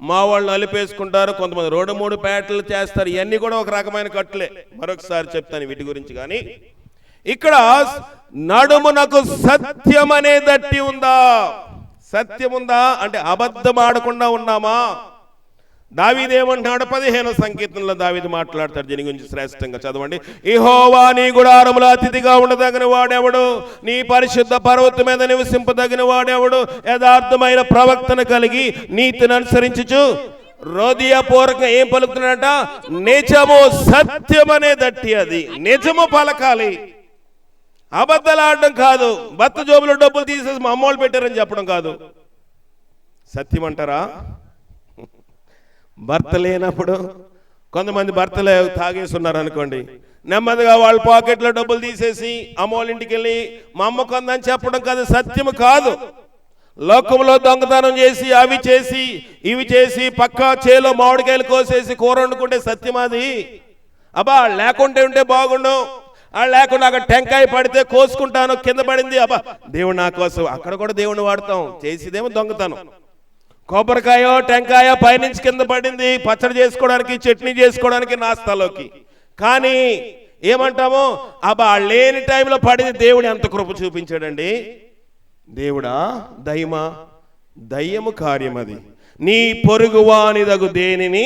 మా వాళ్ళు నలిపేసుకుంటారు, కొంతమంది 2-3 పేటలు చేస్తారు. ఇవన్నీ కూడా ఒక రకమైన కట్టులే, మరొకసారి చెప్తాను వీటి గురించి. కానీ ఇక్కడ నడుమునకు సత్యం అనే దట్టి ఉందా? సత్యం ఉందా అంటే అబద్ధం ఆడకుండా ఉన్నామా? దావీదు ఏమంటున్నాడు? 15వ సంకీర్తనలో దావీదు మాట్లాడతాడు దీని గురించి, శ్రేష్టంగా చదవండి. యెహోవా నీ గుడారములో అతిథిగా ఉండదగిన వాడెవడు? నీ పరిశుద్ధ పర్వతం మీద నివసింపదగిన వాడెవడు? యథార్థమైన ప్రవక్తను కలిగి నీతిని అనుసరించుచు హృదయపూర్వకంగా ఏం పలుకుతున్నాడట? నిజము, సత్యం అనే దట్టి. అది నిజము పలకాలి, అబద్ధాలు ఆడడం కాదు. భర్త జోబులో డబ్బులు తీసేసి మా అమ్మోళ్ళు పెట్టారని చెప్పడం కాదు. సత్యం అంటారా? భర్త లేనప్పుడు కొంతమంది భర్తలే తాగేసి ఉన్నారు అనుకోండి, నెమ్మదిగా వాళ్ళ పాకెట్లో డబ్బులు తీసేసి అమ్మోళ్ళ ఇంటికి వెళ్ళి మా అమ్మ కొందని చెప్పడం కాదు, సత్యము కాదు. లోకంలో దొంగతనం చేసి, అవి చేసి ఇవి చేసి, పక్క చేలో మామిడికాయలు కోసేసి కూర వండుకుంటే సత్యం అది? అబ్బా లేకుంటే ఉంటే బాగుండు, లేకుండా అక్కడ టెంకాయ పడితే కోసుకుంటాను, కింద పడింది, అబ్బా దేవుడు నా కోసం, అక్కడ కూడా దేవుడిని వాడతాం, చేసేదేమో దొంగతనం. కొబ్బరికాయో టెంకాయ పైనుంచి కింద పడింది, పచ్చడి చేసుకోవడానికి, చట్నీ చేసుకోవడానికి, నాస్తాలోకి. కానీ ఏమంటాము? అబ్బా లేని టైంలో పడింది, దేవుడు ఎంత కృప చూపించాడండి. దేవుడా దయ్యమా? దయ్యము కార్యం అది. నీ పొరుగువానిదగు దేనిని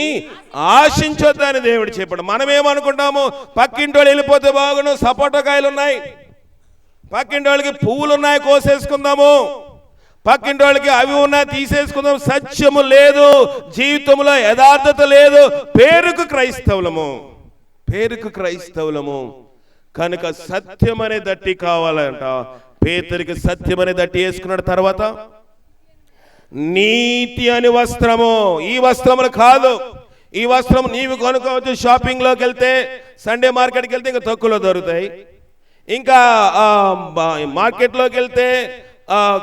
ఆశించొద్దని దేవుడు చెప్పాడు. మనమేమనుకుంటాము? పక్కింటి వాళ్ళు వెళ్ళిపోతే బాగును, సపోటాకాయలు ఉన్నాయి, పక్కింటి వాళ్ళకి పువ్వులు ఉన్నాయి కోసేసుకుందాము, పక్కింటి వాళ్ళకి అవి ఉన్నాయి తీసేసుకుందాం. సత్యము లేదు, జీవితంలో యథార్థత లేదు. పేరుకు క్రైస్తవులము, పేరుకు క్రైస్తవులము. కనుక సత్యం అనే దట్టి కావాలంట. పేతురికి సత్యం అనే దట్టి వేసుకున్నాడు. తర్వాత నీతి అని వస్త్రము. ఈ వస్త్రములు కాదు, ఈ వస్త్రం నీవు కొనుక్కోవచ్చు. షాపింగ్లోకి వెళ్తే, సండే మార్కెట్కి వెళ్తే ఇంకా తక్కువలో దొరుకుతాయి. ఇంకా మార్కెట్లోకి వెళ్తే,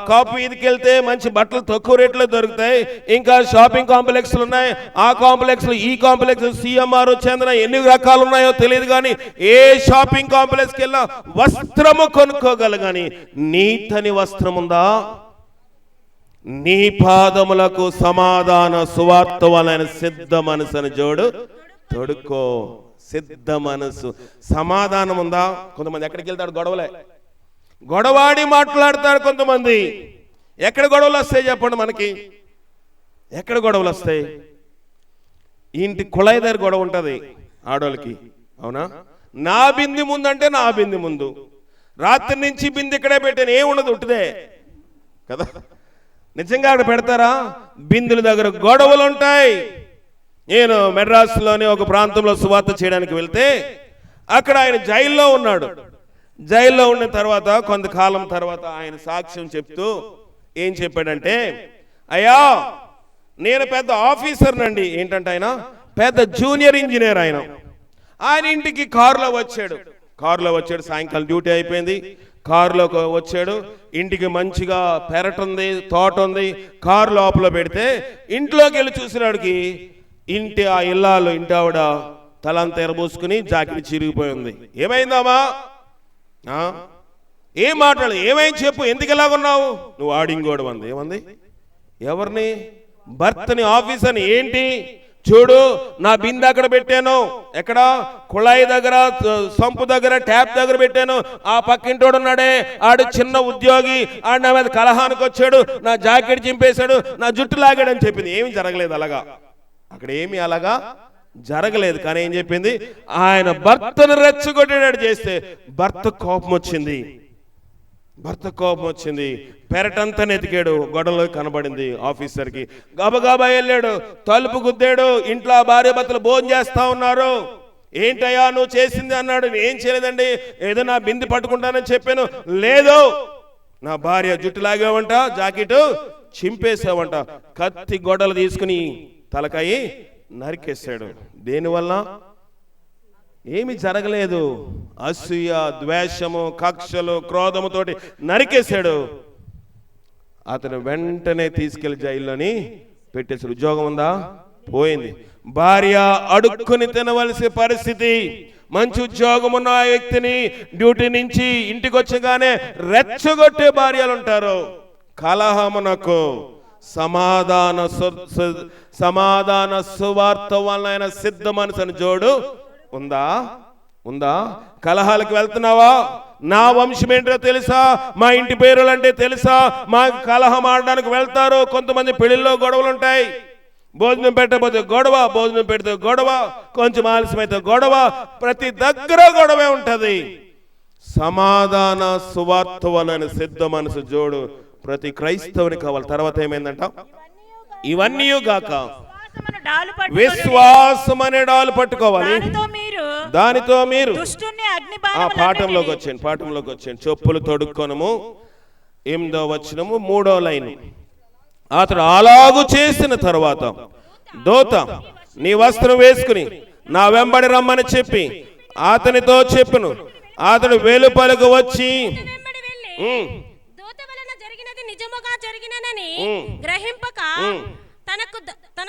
కాపు వీధికి వెళ్తే మంచి బట్టలు తక్కువ రేట్లో దొరుకుతాయి. ఇంకా షాపింగ్ కాంప్లెక్స్లు ఉన్నాయి, ఆ కాంప్లెక్స్లు ఈ కాంప్లెక్స్, సిఎంఆర్ చంద్ర ఎన్ని రకాలు ఉన్నాయో తెలియదు. కానీ ఏ షాపింగ్ కాంప్లెక్స్కి వెళ్ళినా వస్త్రము కొనుక్కోగలగాని నీతని వస్త్రం ఉందా? నీ పాదములకు సమాధాన సువార్త వలన సిద్ధ మనసుని జోడు తొడుక్కో. సిద్ధ మనసు, సమాధానం ఉందా? కొంతమంది ఎక్కడికి వెళ్తాడు? గొడవలే, గొడవాడి మాట్లాడతారు కొంతమంది. ఎక్కడ గొడవలు వస్తాయి చెప్పండి మనకి? ఎక్కడ గొడవలు వస్తాయి? ఇంటి కుళాయి దగ్గర గొడవ ఉంటుంది ఆడోళ్ళకి, అవునా? నా బింది ముందు అంటే నా బింది ముందు, రాత్రి నుంచి బింది ఇక్కడే పెట్టాను, ఏముండదు, ఉట్టిదే కదా. నిజంగా అక్కడ పెడతారా? బిందుల దగ్గర గొడవలు ఉంటాయి. నేను మెడ్రాస్లోని ఒక ప్రాంతంలో సువార్త చేయడానికి వెళ్తే అక్కడ ఆయన జైల్లో ఉన్నాడు. జైల్లో ఉన్న తర్వాత కొంతకాలం తర్వాత ఆయన సాక్ష్యం చెప్తూ ఏం చెప్పాడంటే, అయ్యా నేను పెద్ద ఆఫీసర్ నండి. ఏంటంటే ఆయన పెద్ద జూనియర్ ఇంజనీర్. ఆయన ఇంటికి కారులో వచ్చాడు, సాయంకాలం డ్యూటీ అయిపోయింది, కారులో వచ్చాడు. ఇంటికి మంచిగా పెరటుంది, తోట ఉంది. కారు లోపల పెడితే ఇంట్లోకి వెళ్ళి చూసినాడికి ఇంటి ఆ ఇల్లాలు, ఇంటి ఆవిడ తలంతా ఎరబోసుకుని జాకెట్ చిరిగిపోయి ఉంది. ఏమైందామా? ఏం మాట్లాడు, ఏమైంది చెప్పు, ఎందుకు ఎలాగున్నావు? నువ్వు ఆడింగోడు అంది. ఏమంది? ఎవరిని? భర్తని, ఆఫీసర్ని. ఏంటి? చూడు నా బిందె అక్కడ పెట్టాను, ఎక్కడ? కుళాయి దగ్గర, సంపు దగ్గర, ట్యాప్ దగ్గర పెట్టాను. ఆ పక్కింటోడు ఉన్నాడే, ఆడు చిన్న ఉద్యోగి, ఆడు నా మీద కలహానికి వచ్చాడు, నా జాకెట్ చింపేశాడు, నా జుట్టు లాగాడని చెప్పింది. ఏమి జరగలేదు అలాగా, అక్కడ ఏమి అలాగా జరగలేదు. కానీ ఏం చెప్పింది? ఆయన భర్తను రెచ్చగొట్టేటట్టు చేస్తే భర్త కోపం వచ్చింది. పెరటంతా నెతికాడు, గొడవలో కనబడింది ఆఫీసర్కి. గబగబా వెళ్ళాడు, తలుపు గుద్దాడు. ఇంట్లో భార్య భర్తలు భోజనం చేస్తా ఉన్నారు. ఏంటయ్యా నువ్వు చేసింది అన్నాడు. ఏం చేయలేదండి, ఏదో నా బింది పట్టుకుంటానని చెప్పాను. లేదు, నా భార్య జుట్టు లాగావంట, జాకెట్ చింపేసావంట. కత్తి గొడవలు తీసుకుని తలకాయి నరికేశాడు. దేనివల్ల? ఏమి జరగలేదు. అసూయ, ద్వేషము, కక్షలు, క్రోధముతోటి నరికేశాడు. అతను వెంటనే తీసుకెళ్లి జైల్లోని పెట్టేశాడు. ఉద్యోగం ఉందా? పోయింది. భార్య అడుక్కుని తినవలసిన పరిస్థితి. మంచి ఉద్యోగం ఉన్న ఆ వ్యక్తిని డ్యూటీ నుంచి ఇంటికి వచ్చగానే రెచ్చగొట్టే భార్యలు ఉంటారు. కలహమునకు సమాధాన సువార్త వలన సిద్ధ మనసుని జోడు ఉందా? కలహాలకు వెళ్తున్నావా? నా వంశం ఏంటో తెలుసా? మా ఇంటి పేరులు అంటే తెలుసా? మా కలహం ఆడడానికి వెళ్తారు. కొంతమంది పెళ్లిలో గొడవలు ఉంటాయి. భోజనం పెట్టకపోతే గొడవ, భోజనం పెడితే గొడవ, కొంచెం ఆలస్యమైతే గొడవ, ప్రతి దగ్గర గొడవే ఉంటది. సమాధాన సువార్త వలన సిద్ధ మనసు జోడు ప్రతి క్రైస్తవుని కావాలి. తర్వాత ఏమైందంట? ఇవన్నీ గాక విశ్వాసమనే డాలు పట్టుకోవాలి. దానితో మీరు పాఠంలోకి వచ్చాను. చెప్పులు తొడుక్కొనము. 8వ వచనము 3వ లైన్. అతడు అలాగు చేసిన తర్వాత దూత నీ వస్త్రం వేసుకుని నా వెంబడి రమ్మని చెప్పి అతనితో చెప్పును. అతడు వెలుపలకు వచ్చి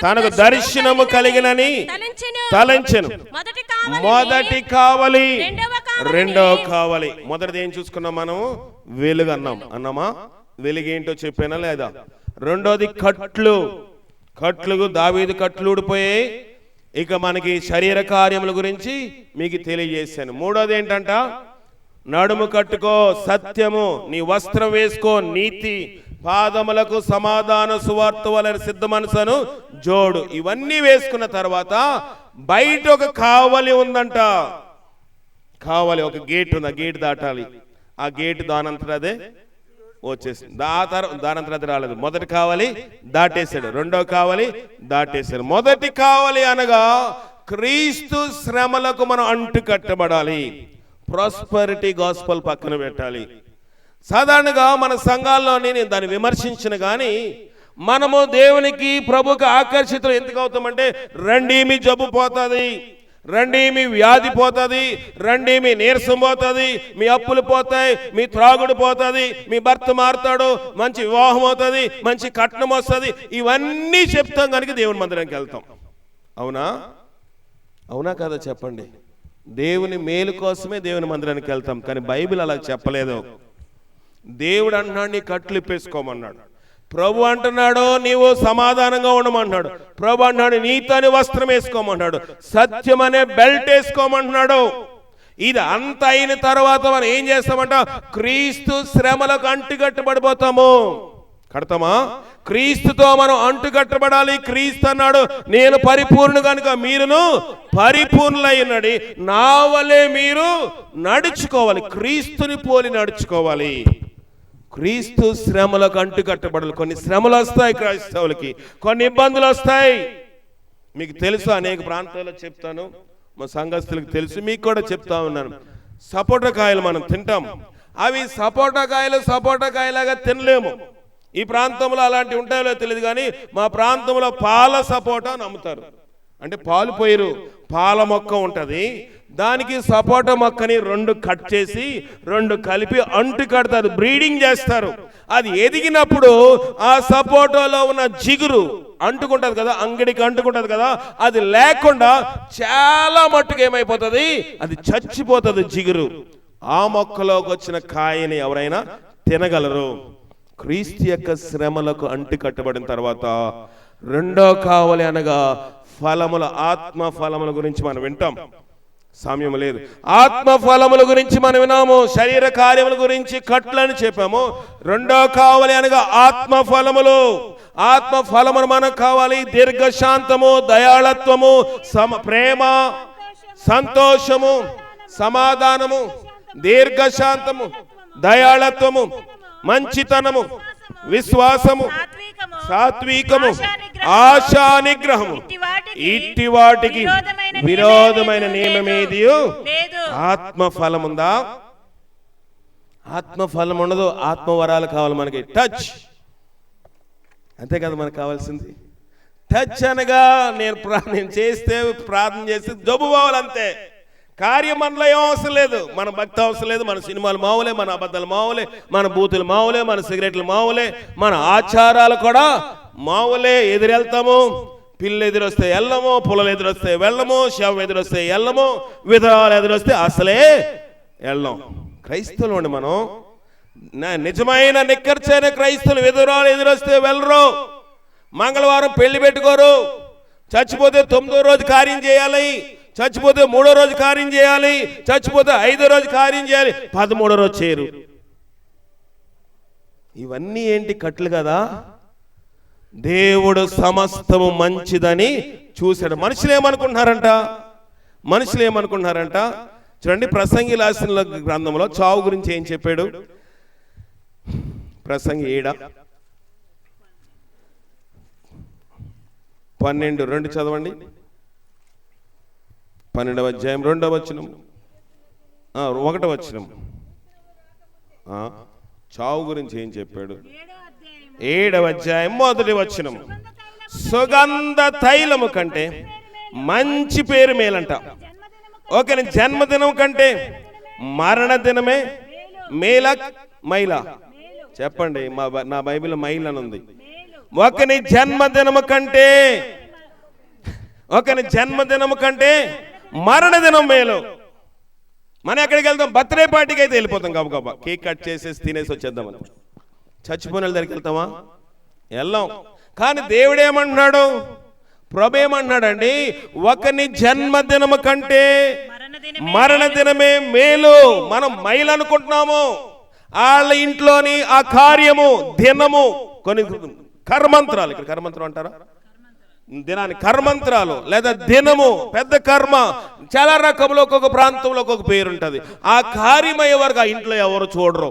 తనకు దర్శనము కలిగినని తలంచెను. మొదటి కావాలి, రెండవ కావాలి. మొదటిది ఏం చూసుకున్నాం మనము? వెలుగు అన్నామా? వెలుగేంటో చెప్పానా లేదా? రెండోది కట్లు. దావీదు కట్లు ఊడిపోయాయి. ఇక మనకి శరీర కార్యముల గురించి మీకు తెలియజేశాను. మూడోది ఏంటంట? నడుము కట్టుకో సత్యము, నీ వస్త్రం వేసుకో నీతి, పాదములకు సమాధాన సువార్త వలన సిద్ధ మనసును జోడు. ఇవన్నీ వేసుకున్న తర్వాత బయట ఒక కావలి ఉందంట. కావలి, ఒక గేట్ ఉంది. ఆ గేట్ దాటాలి. ఆ గేట్ దానంతరం అదే వచ్చేసింది. దానంతరం అది రాలేదు. మొదటి కావాలి దాటేశాడు, రెండో కావాలి దాటేశాడు. మొదటి కావాలి అనగా క్రీస్తు శ్రమలకు మనం అంటు కట్టబడాలి. ప్రాస్పరిటీ గాస్పల్ పక్కన పెట్టాలి. సాధారణంగా మన సంఘాల్లోని నేను దాన్ని విమర్శించిన కానీ మనము దేవునికి ప్రభుకి ఆకర్షితులు ఎందుకు అవుతామంటే, రండి మీ జబ్బు పోతుంది, రండి మీ వ్యాధి పోతుంది, రండి మీ నీరసం పోతుంది, మీ అప్పులు పోతాయి, మీ త్రాగుడు పోతుంది, మీ భర్త మారుతాడు, మంచి వివాహం అవుతుంది, మంచి కట్నం వస్తుంది, ఇవన్నీ చెప్తాం కనుక దేవుని మందిరానికి వెళ్తాం. అవునా కదా చెప్పండి? దేవుని మేలు కోసమే దేవుని మందిరానికి వెళ్తాం. కానీ బైబిల్ అలా చెప్పలేదు. దేవుడు అంటున్నాడు నీ కట్లు ఇప్పేసుకోమన్నాడు. ప్రభు అంటున్నాడు నీవు సమాధానంగా ఉండమన్నాడు. ప్రభు అంటున్నాడు నీతని వస్త్రం వేసుకోమన్నాడు, సత్యం అనే బెల్ట్ వేసుకోమంటున్నాడు. ఇది అంత అయిన తర్వాత మనం ఏం చేస్తామంట? క్రీస్తు శ్రమలకు అంటుకట్టబడిపోతాము. కడతామా? క్రీస్తుతో మనం అంటుకట్టబడాలి. క్రీస్తు అన్నాడు నేను పరిపూర్ణ కనుక మీరును పరిపూర్ణులై ఉన్నాడు. నా వలే మీరు నడుచుకోవాలి, క్రీస్తుని పోలి నడుచుకోవాలి. క్రీస్తు శ్రమలకు అంటుకట్టబడాలి. కొన్ని శ్రమలు వస్తాయి క్రైస్తవులకి, కొన్ని ఇబ్బందులు వస్తాయి. మీకు తెలుసు, అనేక ప్రాంతాల్లో చెప్తాను, మా సంఘస్థులకు తెలుసు, మీకు కూడా చెప్తా ఉన్నాను. సపోటా కాయలు మనం తింటాం. అవి సపోటా కాయలాగా తినలేము. ఈ ప్రాంతంలో అలాంటివి ఉంటాయో తెలియదు కానీ మా ప్రాంతంలో పాల సపోటా అని అమ్ముతారు. అంటే పాలు పోయిరు, పాల మొక్క ఉంటుంది, దానికి సపోటా మొక్కని 2 కట్ చేసి 2 కలిపి అంటు కడతారు, బ్రీడింగ్ చేస్తారు. అది ఎదిగినప్పుడు ఆ సపోటాలో ఉన్న జిగురు అంటుకుంటది కదా, అంగడికి అంటుకుంటది కదా, అది లేకుండా చాలా మట్టుకు ఏమైపోతుంది, అది చచ్చిపోతుంది జిగురు. ఆ మొక్కలోకి వచ్చిన కాయని ఎవరైనా తినగలరు. క్రీస్తు యొక్క శ్రమలకు అంటు కట్టబడిన తర్వాత రెండో కావాలి అనగా ఫలముల, ఆత్మ ఫలముల గురించి మనం వింటాం. సమయం లేదు. ఆత్మ ఫలముల గురించి మనం విన్నాము, శరీర కార్యముల గురించి కట్లని చెప్పాము. రెండో కావాలి అనగా ఆత్మ ఫలములు. ఆత్మ ఫలములు మనకు కావాలి. దీర్ఘశాంతము, దయాళత్వము, ప్రేమ, సంతోషము, సమాధానము, దీర్ఘశాంతము, దయాళత్వము, మంచితనము, విశ్వాసము, సాత్వికము, ఆశా నిగ్రహము, ఇట్టి వాటికి విరోధమైన నియమమేది ఆత్మ ఫలం ఉందా? ఆత్మ ఫలం ఉండదు. ఆత్మ వరాలు కావాలి మనకి. టచ్, అంతే కదా మనకు కావాల్సింది. టచ్ అనగా నేను చేస్తే ప్రార్థన చేస్తే జబ్బు పోవాలంతే. కార్యం మనలో ఏం అవసరం లేదు. మన భక్తి అవసరం లేదు, మన సినిమాలు మావులే, మన అబద్ధాలు మావులే, మన బూతులు మావులే, మన సిగరెట్లు మావులే, మన ఆచారాలు కూడా మావులే. ఎదురెళ్తాము, పిల్లలు ఎదురొస్తే వెళ్ళము, పుల్లలు ఎదురొస్తే వెళ్ళము, శవం ఎదురొస్తే వెళ్ళము, విధవాలు ఎదురొస్తే అసలే వెళ్ళం. క్రైస్తవులు అండి మనం. నిజమైన నిక్కర్చైన క్రైస్తవులు విధవాలు ఎదురొస్తే వెళ్ళరు. మంగళవారం పెళ్లి పెట్టుకోరు. చచ్చిపోతే 9వ రోజు కార్యం చేయాలి, చచ్చిపోతే 3వ రోజు కార్యం చేయాలి, చచ్చిపోతే 5వ రోజు కార్యం చేయాలి, 13వ రోజు చేయరు. ఇవన్నీ ఏంటి? కట్లు కదా. దేవుడు సమస్తము మంచిదని చూశాడు. మనుషులు ఏమనుకుంటున్నారంట? చూడండి, ప్రసంగి రాసిన గ్రంథంలో చావు గురించి ఏం చెప్పాడు? ప్రసంగి 7:12 చదవండి. 12వ అధ్యాయం 2వ వచనం, 1వ వచనం. చావు గురించి ఏం చెప్పాడు? 7వ అధ్యాయం 1వ వచనం. సుగంధ తైలము కంటే మంచి పేరు మేలంట. ఒకని జన్మదినం కంటే మరణ దినమే మేల మైల. చెప్పండి, నా బైబిల్ మైల్ అని ఉంది. ఒకని జన్మదినము కంటే మరణ దినం మేలు. మనం ఎక్కడికి వెళ్తాం? బర్త్డే పార్టీకి అయితే వెళ్ళిపోతాం, గబగబా కేక్ కట్ చేసేసి తినేసి వచ్చేద్దామని. చచ్చిపోయిన వాళ్ళ దగ్గరికి వెళ్తామా? వెళ్ళాం. కానీ దేవుడు ఏమంటున్నాడు? ప్రభు ఏమంటున్నాడండి? ఒకని జన్మదినము కంటే మరణ దినమే మేలు. మనం మైలు అనుకుంటున్నాము. వాళ్ళ ఇంట్లోని ఆ కార్యము, దినము, కొన్ని కర్మంత్రాలు, ఇక్కడ కర్మంత్రం అంటారా? దినాన్ని కర్మంత్రాలు లేదా దినము, పెద్ద కర్మ, చాలా రకంలో ఒక్కొక్క ప్రాంతంలో ఒక్కొక్క పేరు ఉంటుంది. ఆ కార్యమయ్యే వరకు ఆ ఇంట్లో ఎవరు చూడరు.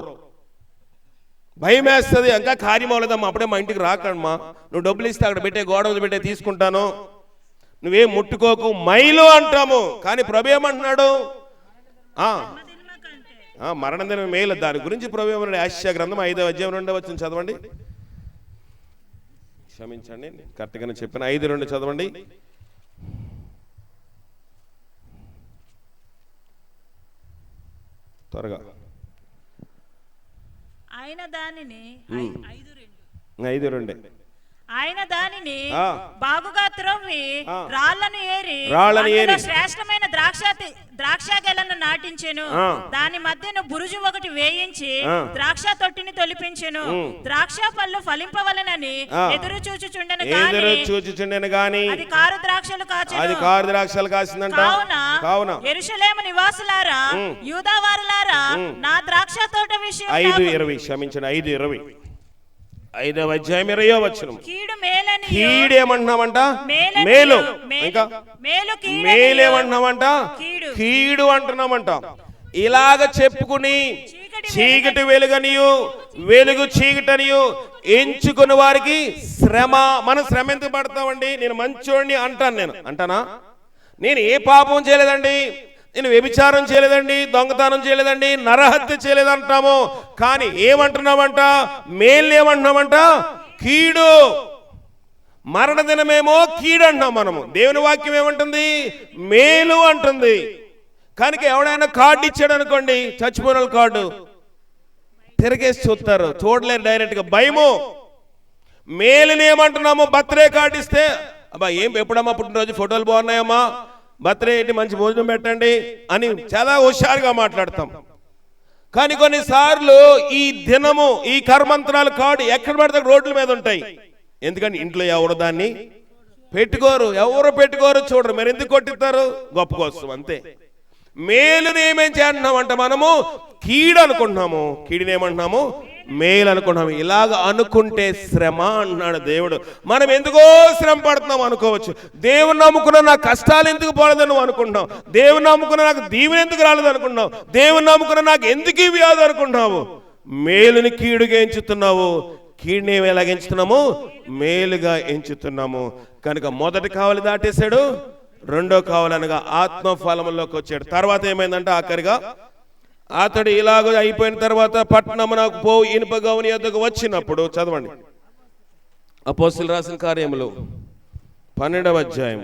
భయం వేస్తుంది. ఇంకా కార్యం అవ్వలేదమ్మా, అప్పుడే మా ఇంటికి రాకమ్మా, నువ్వు డబ్బులు ఇస్తే అక్కడ పెట్టే, గోడ మీద పెట్టే తీసుకుంటాను, నువ్వేం ముట్టుకోకు, మైలు అంటాము. కానీ ప్రభు ఏమంటున్నాడు? మరణ దినం మేలు. దాని గురించి ప్రభు ఏమన్నాడు? యెషయా గ్రంథం 5వ అధ్యాయం 2వ వచనం చదవండి. క్షమించండి, కరెక్ట్గానే చెప్పాను. 5:2 చదవండి. త్వరగా. ఆయన దానిని 5:2 ఆయన దానిని బాగుగా త్రవ్వి రాళ్లను ఏరి శ్రేష్టమైన ద్రాక్ష గెలను నాటించెను. దాని మధ్యను బురుజు ఒకటి వేయించి ద్రాక్ష తొట్టిని తొలిపించెను. ద్రాక్ష పళ్ళు ఫలింపవలెనని ఎదురు చూచుచుండెను గాని అది కారు ద్రాక్షలు కాచెను. కావున యెరూషలేము నివాసులారా, యూదా వారులారా, నా ద్రాక్ష తోట విషయం 5:20 క్షమించండి, 5:20 5వ అధ్యాయం 20వ వచనం. కీడు ఏమంటున్నామంట? మేలు. ఇంకా మేలేమంటున్నామంట? కీడు అంటున్నామంట. ఇలాగ చెప్పుకుని చీకటి వెలుగనియు వెలుగు చీకటనియు ఎంచుకుని వారికి శ్రమ. మనం శ్రమ ఎందుకు పడతామండి? నేను మంచోడిని అంటానా? నేను ఏ పాపం చేయలేదండి, నేను వ్యభిచారం చేయలేదండి, దొంగతనం చేయలేదండి, నరహత్య చేయలేదంటాము. కానీ ఏమంటున్నామంట? మేలు ఏమంటున్నామంట? కీడు. మరణ దినమేమో కీడు అంటున్నాం మనము. దేవుని వాక్యం ఏమంటుంది? మేలు అంటుంది. కనుక ఎవడైనా కార్డు ఇచ్చాడు అనుకోండి, చచ్చిపోయిన కార్డు తిరగేసి చూస్తారు, చూడలేరు డైరెక్ట్గా, భయము. మేలుని ఏమంటున్నాము? బర్త్డే కార్డు ఇస్తే, అబ్బా ఏం ఎప్పుడమ్మా పుట్టినరోజు, ఫోటోలు బాగున్నాయమ్మా, బర్త్డే ఏంటి, మంచి భోజనం పెట్టండి అని చాలా హుషారుగా మాట్లాడతాం. కానీ కొన్నిసార్లు ఈ దినము, ఈ కర్మంత్రాలు కార్డు ఎక్కడ పడితే రోడ్ల మీద ఉంటాయి. ఎందుకంటే ఇంట్లో ఎవరు దాన్ని పెట్టుకోరు, చూడరు. మీరు ఎందుకు కొట్టిస్తారు? గొప్ప కోసం, అంతే. మేలుని ఏమేం చేస్తున్నామంట? మనము కీడు అనుకుంటున్నాము, కీడుని ఏమంటున్నాము? మేలు అనుకుంటున్నాము. ఇలాగ అనుకుంటే శ్రమ అన్నాడు దేవుడు. మనం ఎందుకో శ్రమ పడుతున్నాం అనుకోవచ్చు. దేవుని నమ్ముకున్న నా కష్టాలు ఎందుకు పోలేదని నువ్వు అనుకుంటున్నావు. దేవుని నమ్ముకున్న నాకు దీవెన ఎందుకు రాలేదు అనుకుంటున్నావు. దేవుని నమ్ముకున్న నాకు ఎందుకు వ్యాధి అనుకుంటున్నావు. మేలుని కీడుగా ఎంచుతున్నావు, కీడుని ఎలాగ ఎంచుతున్నాము? మేలుగా ఎంచుతున్నాము. కనుక మొదటి కావలి దాటేశాడు, రెండో కావాలనగా ఆత్మఫలములోకి వచ్చాడు. తర్వాత ఏమైందంటే ఆఖరిగా అతడు ఇలాగ అయిపోయిన తర్వాత పట్టణమునకు పోవు ఇనుప గౌని యొద్దకు వచ్చినప్పుడు, చదవండి అపోస్తలులు రాసిన కార్యములు 12వ అధ్యాయం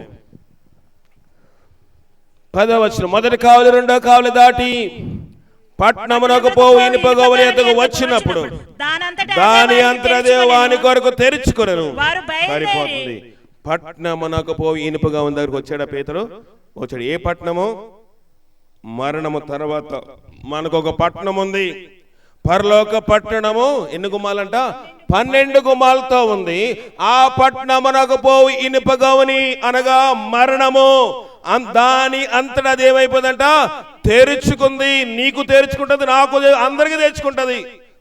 10వ వచనం, మొదటి కావలి రెండో కావలి దాటి పట్నమునకు పోవు ఇనుప గోవని ఎద్దకు వచ్చినప్పుడు దాని అంతటదే వాని కొరకు తెరుచుకొనెను. సరిపోతుంది. పట్నమునకు పోవు ఇనుప గోవని దగ్గరకు వచ్చాడా పేతురు? వచ్చాడు. ఏ పట్నము? మరణము తర్వాత మనకు ఒక పట్టణం ఉంది, పరలోక పట్టణము. ఎన్ని గుమ్మాలంట? 12 గుమ్మాలతో ఉంది. ఆ పట్టణమునకు పోవు ఇనుప గోవని అనగా మరణము. దాని అంతటా అదేమైపోతుందంట? తెరుచుకుంది. నీకు తెరుచుకుంటది, నాకు, అందరికి తెరుచుకుంటది,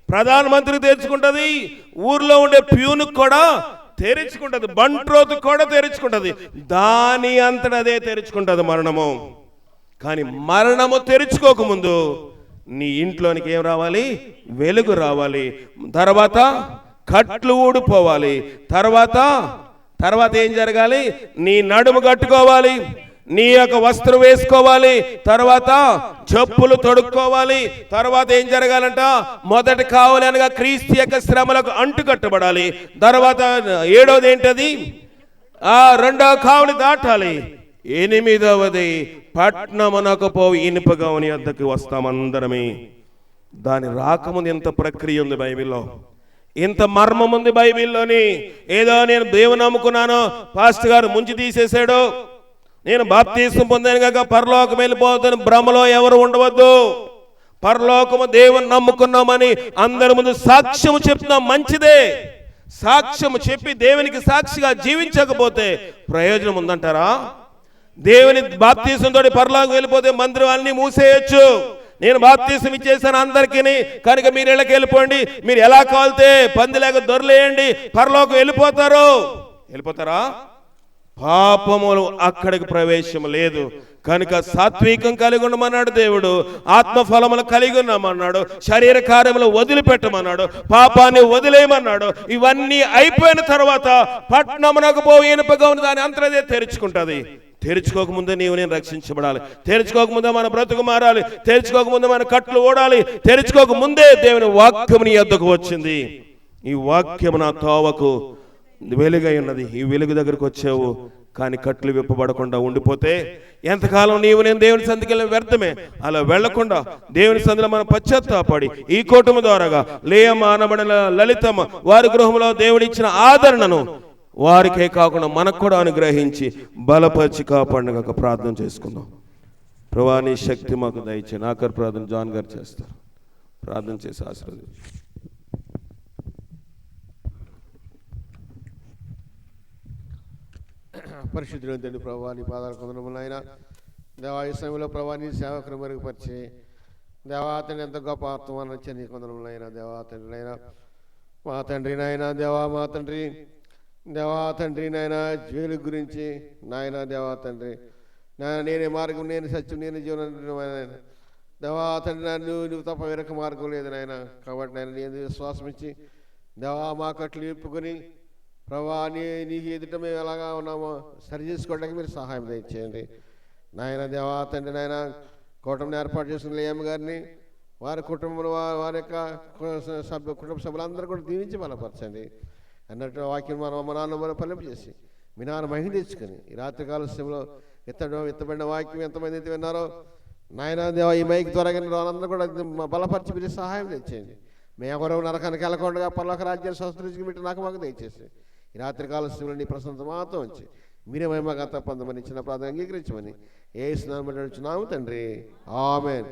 ప్రధానమంత్రికి తెరుచుకుంటది, ఊర్లో ఉండే ప్యూనుకు కూడా తెరుచుకుంటది, బంట్రోతుకు కూడా తెరుచుకుంటది. దాని అంతటా అదే తెరుచుకుంటది మరణము. కానీ మరణము తెరుచుకోకముందు నీ ఇంట్లోనికి ఏం రావాలి? వెలుగు రావాలి. తర్వాత కట్లు ఊడిపోవాలి. తర్వాత ఏం జరగాలి? నీ నడుము కట్టుకోవాలి, నీ యొక్క వస్త్రం వేసుకోవాలి, తర్వాత చెప్పులు తొడుక్కోవాలి. తర్వాత ఏం జరగాలంట? మొదటి కావాలి అనగా క్రీస్తు యొక్క శ్రమలకు అంటుకట్టబడాలి. తర్వాత 7వది ఏంటది? రెండవ కావలి దాటాలి. 8వది పట్నమునకు పోవు ఇనుప గోవని వద్దకు వస్తాం అందరమే. దాని రాకముందు ఎంత ప్రక్రియ ఉంది బైబిల్లో, ఇంత మర్మం ఉంది బైబిల్లోని. ఏదో నేను దేవుని నమ్ముకున్నాను, పాస్టర్ గారు ముంచి తీసేశాడు, నేను బాప్తీసం పొందాను కాక పరలోకం వెళ్ళిపోతాను, భ్రమలో ఎవరు ఉండవద్దు. పరలోకము దేవుని నమ్ముకున్నామని అందరి ముందు సాక్ష్యము చెప్తున్నాం, మంచిదే. సాక్ష్యము చెప్పి దేవునికి సాక్షిగా జీవించకపోతే ప్రయోజనం ఉందంటారా? దేవుని బాప్తీసంతో పరలోకం వెళ్ళిపోతే మందిరం అన్ని మూసేయచ్చు. నేను బాప్తీసం ఇచ్చేసాను అందరికీ, కనుక మీరు ఇళ్ళకి వెళ్ళిపోండి, మీరు ఎలా కాలితే పందిలేక దొరలేయండి, పరలోకం వెళ్ళిపోతారా? పాపములు అక్కడికి ప్రవేశం లేదు. కనుక సాత్వికం కలిగి ఉండమన్నాడు దేవుడు, ఆత్మఫలములు కలిగి ఉన్నామన్నాడు, శరీర కార్యములు వదిలిపెట్టమన్నాడు, పాపాన్ని వదిలేయమన్నాడు. ఇవన్నీ అయిపోయిన తర్వాత పట్నమునకు పోవు ఇనుప గోవని దాని అంతటదే తెరుచుకుంటది. తెరుచుకోకముందే నేను రక్షించబడాలి, తెరుచుకోకముందే మన బ్రతుకు మారాలి, తెరుచుకోకముందే మన కట్లు ఓడాలి, తెరుచుకోకముందే దేవుని వాక్యము నీ యొద్దకు వచ్చింది. ఈ వాక్యము నా తోవకు వెలుగై ఉన్నది. ఈ వెలుగు దగ్గరకు వచ్చావు, కానీ కట్లు విప్పబడకుండా ఉండిపోతే ఎంతకాలం నేను దేవుని సంధికి వ్యర్థమే. అలా వెళ్లకుండా దేవుని సంధిలో మనం పశ్చాత్తాపడి ఈ కూటమి ద్వారాగా లేయమ్మ అనబడిన లలితమ్మ వారి గృహంలో దేవుడిచ్చిన ఆదరణను వారికే కాకుండా మనకు కూడా అనుగ్రహించి బలపరిచి కాపాడినగా ప్రార్థన చేసుకుందాం. ప్రభువా నీ శక్తి మాకు దయచేయి. ఆఖరి ప్రార్థన జాన్ గారు చేస్తారు. ప్రార్థన చేసి ఆశీర్వదించు. పరిశుద్ధుడు తండ్రి, ప్రభువా నీ పాదాలు కొందరములు అయినా దేవా ఈ సమయంలో ప్రభువా నీ సేవకుని మెరుగుపరిచి దేవాతండ్రి ఎంత గొప్ప ఆత్మాన్ని వచ్చి నీ కొందరములు అయినా దేవాతండ్రి అయినా మా తండ్రి నాయన దేవా మా తండ్రి దేవాతండ్రి నాయన జైలు గురించి నాయన దేవాతండ్రి నాయన నేనే మార్గం, నేను సత్యం, నేను జీవనం దేవాతండ్రి నువ్వు తప్ప వేరొక మార్గం లేదు నాయన. కాబట్టి నాయన నేను విశ్వాసం ఇచ్చి దేవా మా కట్లు విప్పుకొని ప్రభా నీకు ఎదుట మేము ఎలాగా ఉన్నామో సరి చేసుకోవడానికి మీరు సహాయం దయచేయండి నాయన. దేవా తండ్రి నాయన కూటమిని ఏర్పాటు చేసుకున్న లేయమ్మ గారిని, వారి కుటుంబంలో వారి యొక్క కుటుంబ సభ్యులందరూ కూడా దీవించి బలపరచండి అన్నట్టు వాక్యం మన నాన్న ఫలింపు చేసి మీ నాన్న మహిమ తెచ్చుకొని ఈ రాత్రికాల సమయంలో ఎత్తబడిన వాక్యం ఎంతమంది అయితే విన్నారో నాయన దేవా ఈ మైక్ ద్వారా వాళ్ళందరూ కూడా బలపరిచి మీరు సహాయం తెచ్చేయండి. మేము ఎవరో నరకానికి వెళ్ళకుండా పర్లోక రాజ్యాన్ని సంస్కరించి పెట్టి నాకు మాకు దయచేసి ఈ రాత్రికాల సమయంలో నీ ప్రశంస మాత్రం వచ్చి మీరే మహిమ గత పొందమని చిన్న ప్రార్థన అంగీకరించమని యేసు నామములో అడుగుచున్నాము తండ్రి, ఆమేన్.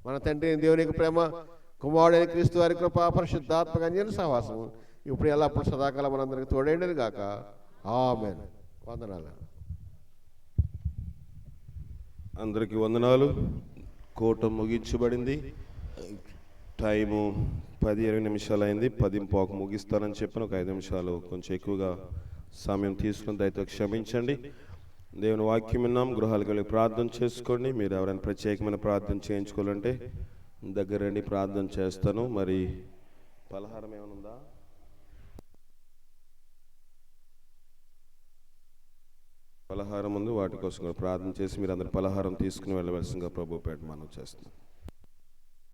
మన తండ్రి దేవునికి ప్రేమ, కుమారుడైన క్రీస్తు వారి కృప, పరిశుద్ధాత్మక అన్యోన్య సహవాసము ఇప్పుడు ఎల్లప్పుడు సదాకాలం మనందరికీ తోడైండని గాక, ఆమేన్. వందనాలు. అందరికీ వందనాలు. కూటం ముగించబడింది. టైము 10-20 నిమిషాలు అయింది. 10:15 ముగిస్తానని చెప్పిన ఒక 5 నిమిషాలు కొంచెం ఎక్కువగా సమయం తీసుకుని దయతో క్షమించండి. దేవుని వాక్యం విన్నాం. గృహాలకు వెళ్ళి ప్రార్థన చేసుకోండి. మీరు ఎవరైనా ప్రత్యేకమైన ప్రార్థన చేయించుకోవాలంటే దగ్గరండి, ప్రార్థన చేస్తాను. మరి పలహారం ఏమైనా ఉందా? పలహారం ఉంది, వాటి కోసం కూడా ప్రార్థన చేసి మీరు అందరు పలహారం తీసుకుని వెళ్ళవలసిందిగా ప్రభుపేట మనం చేస్తున్నాం.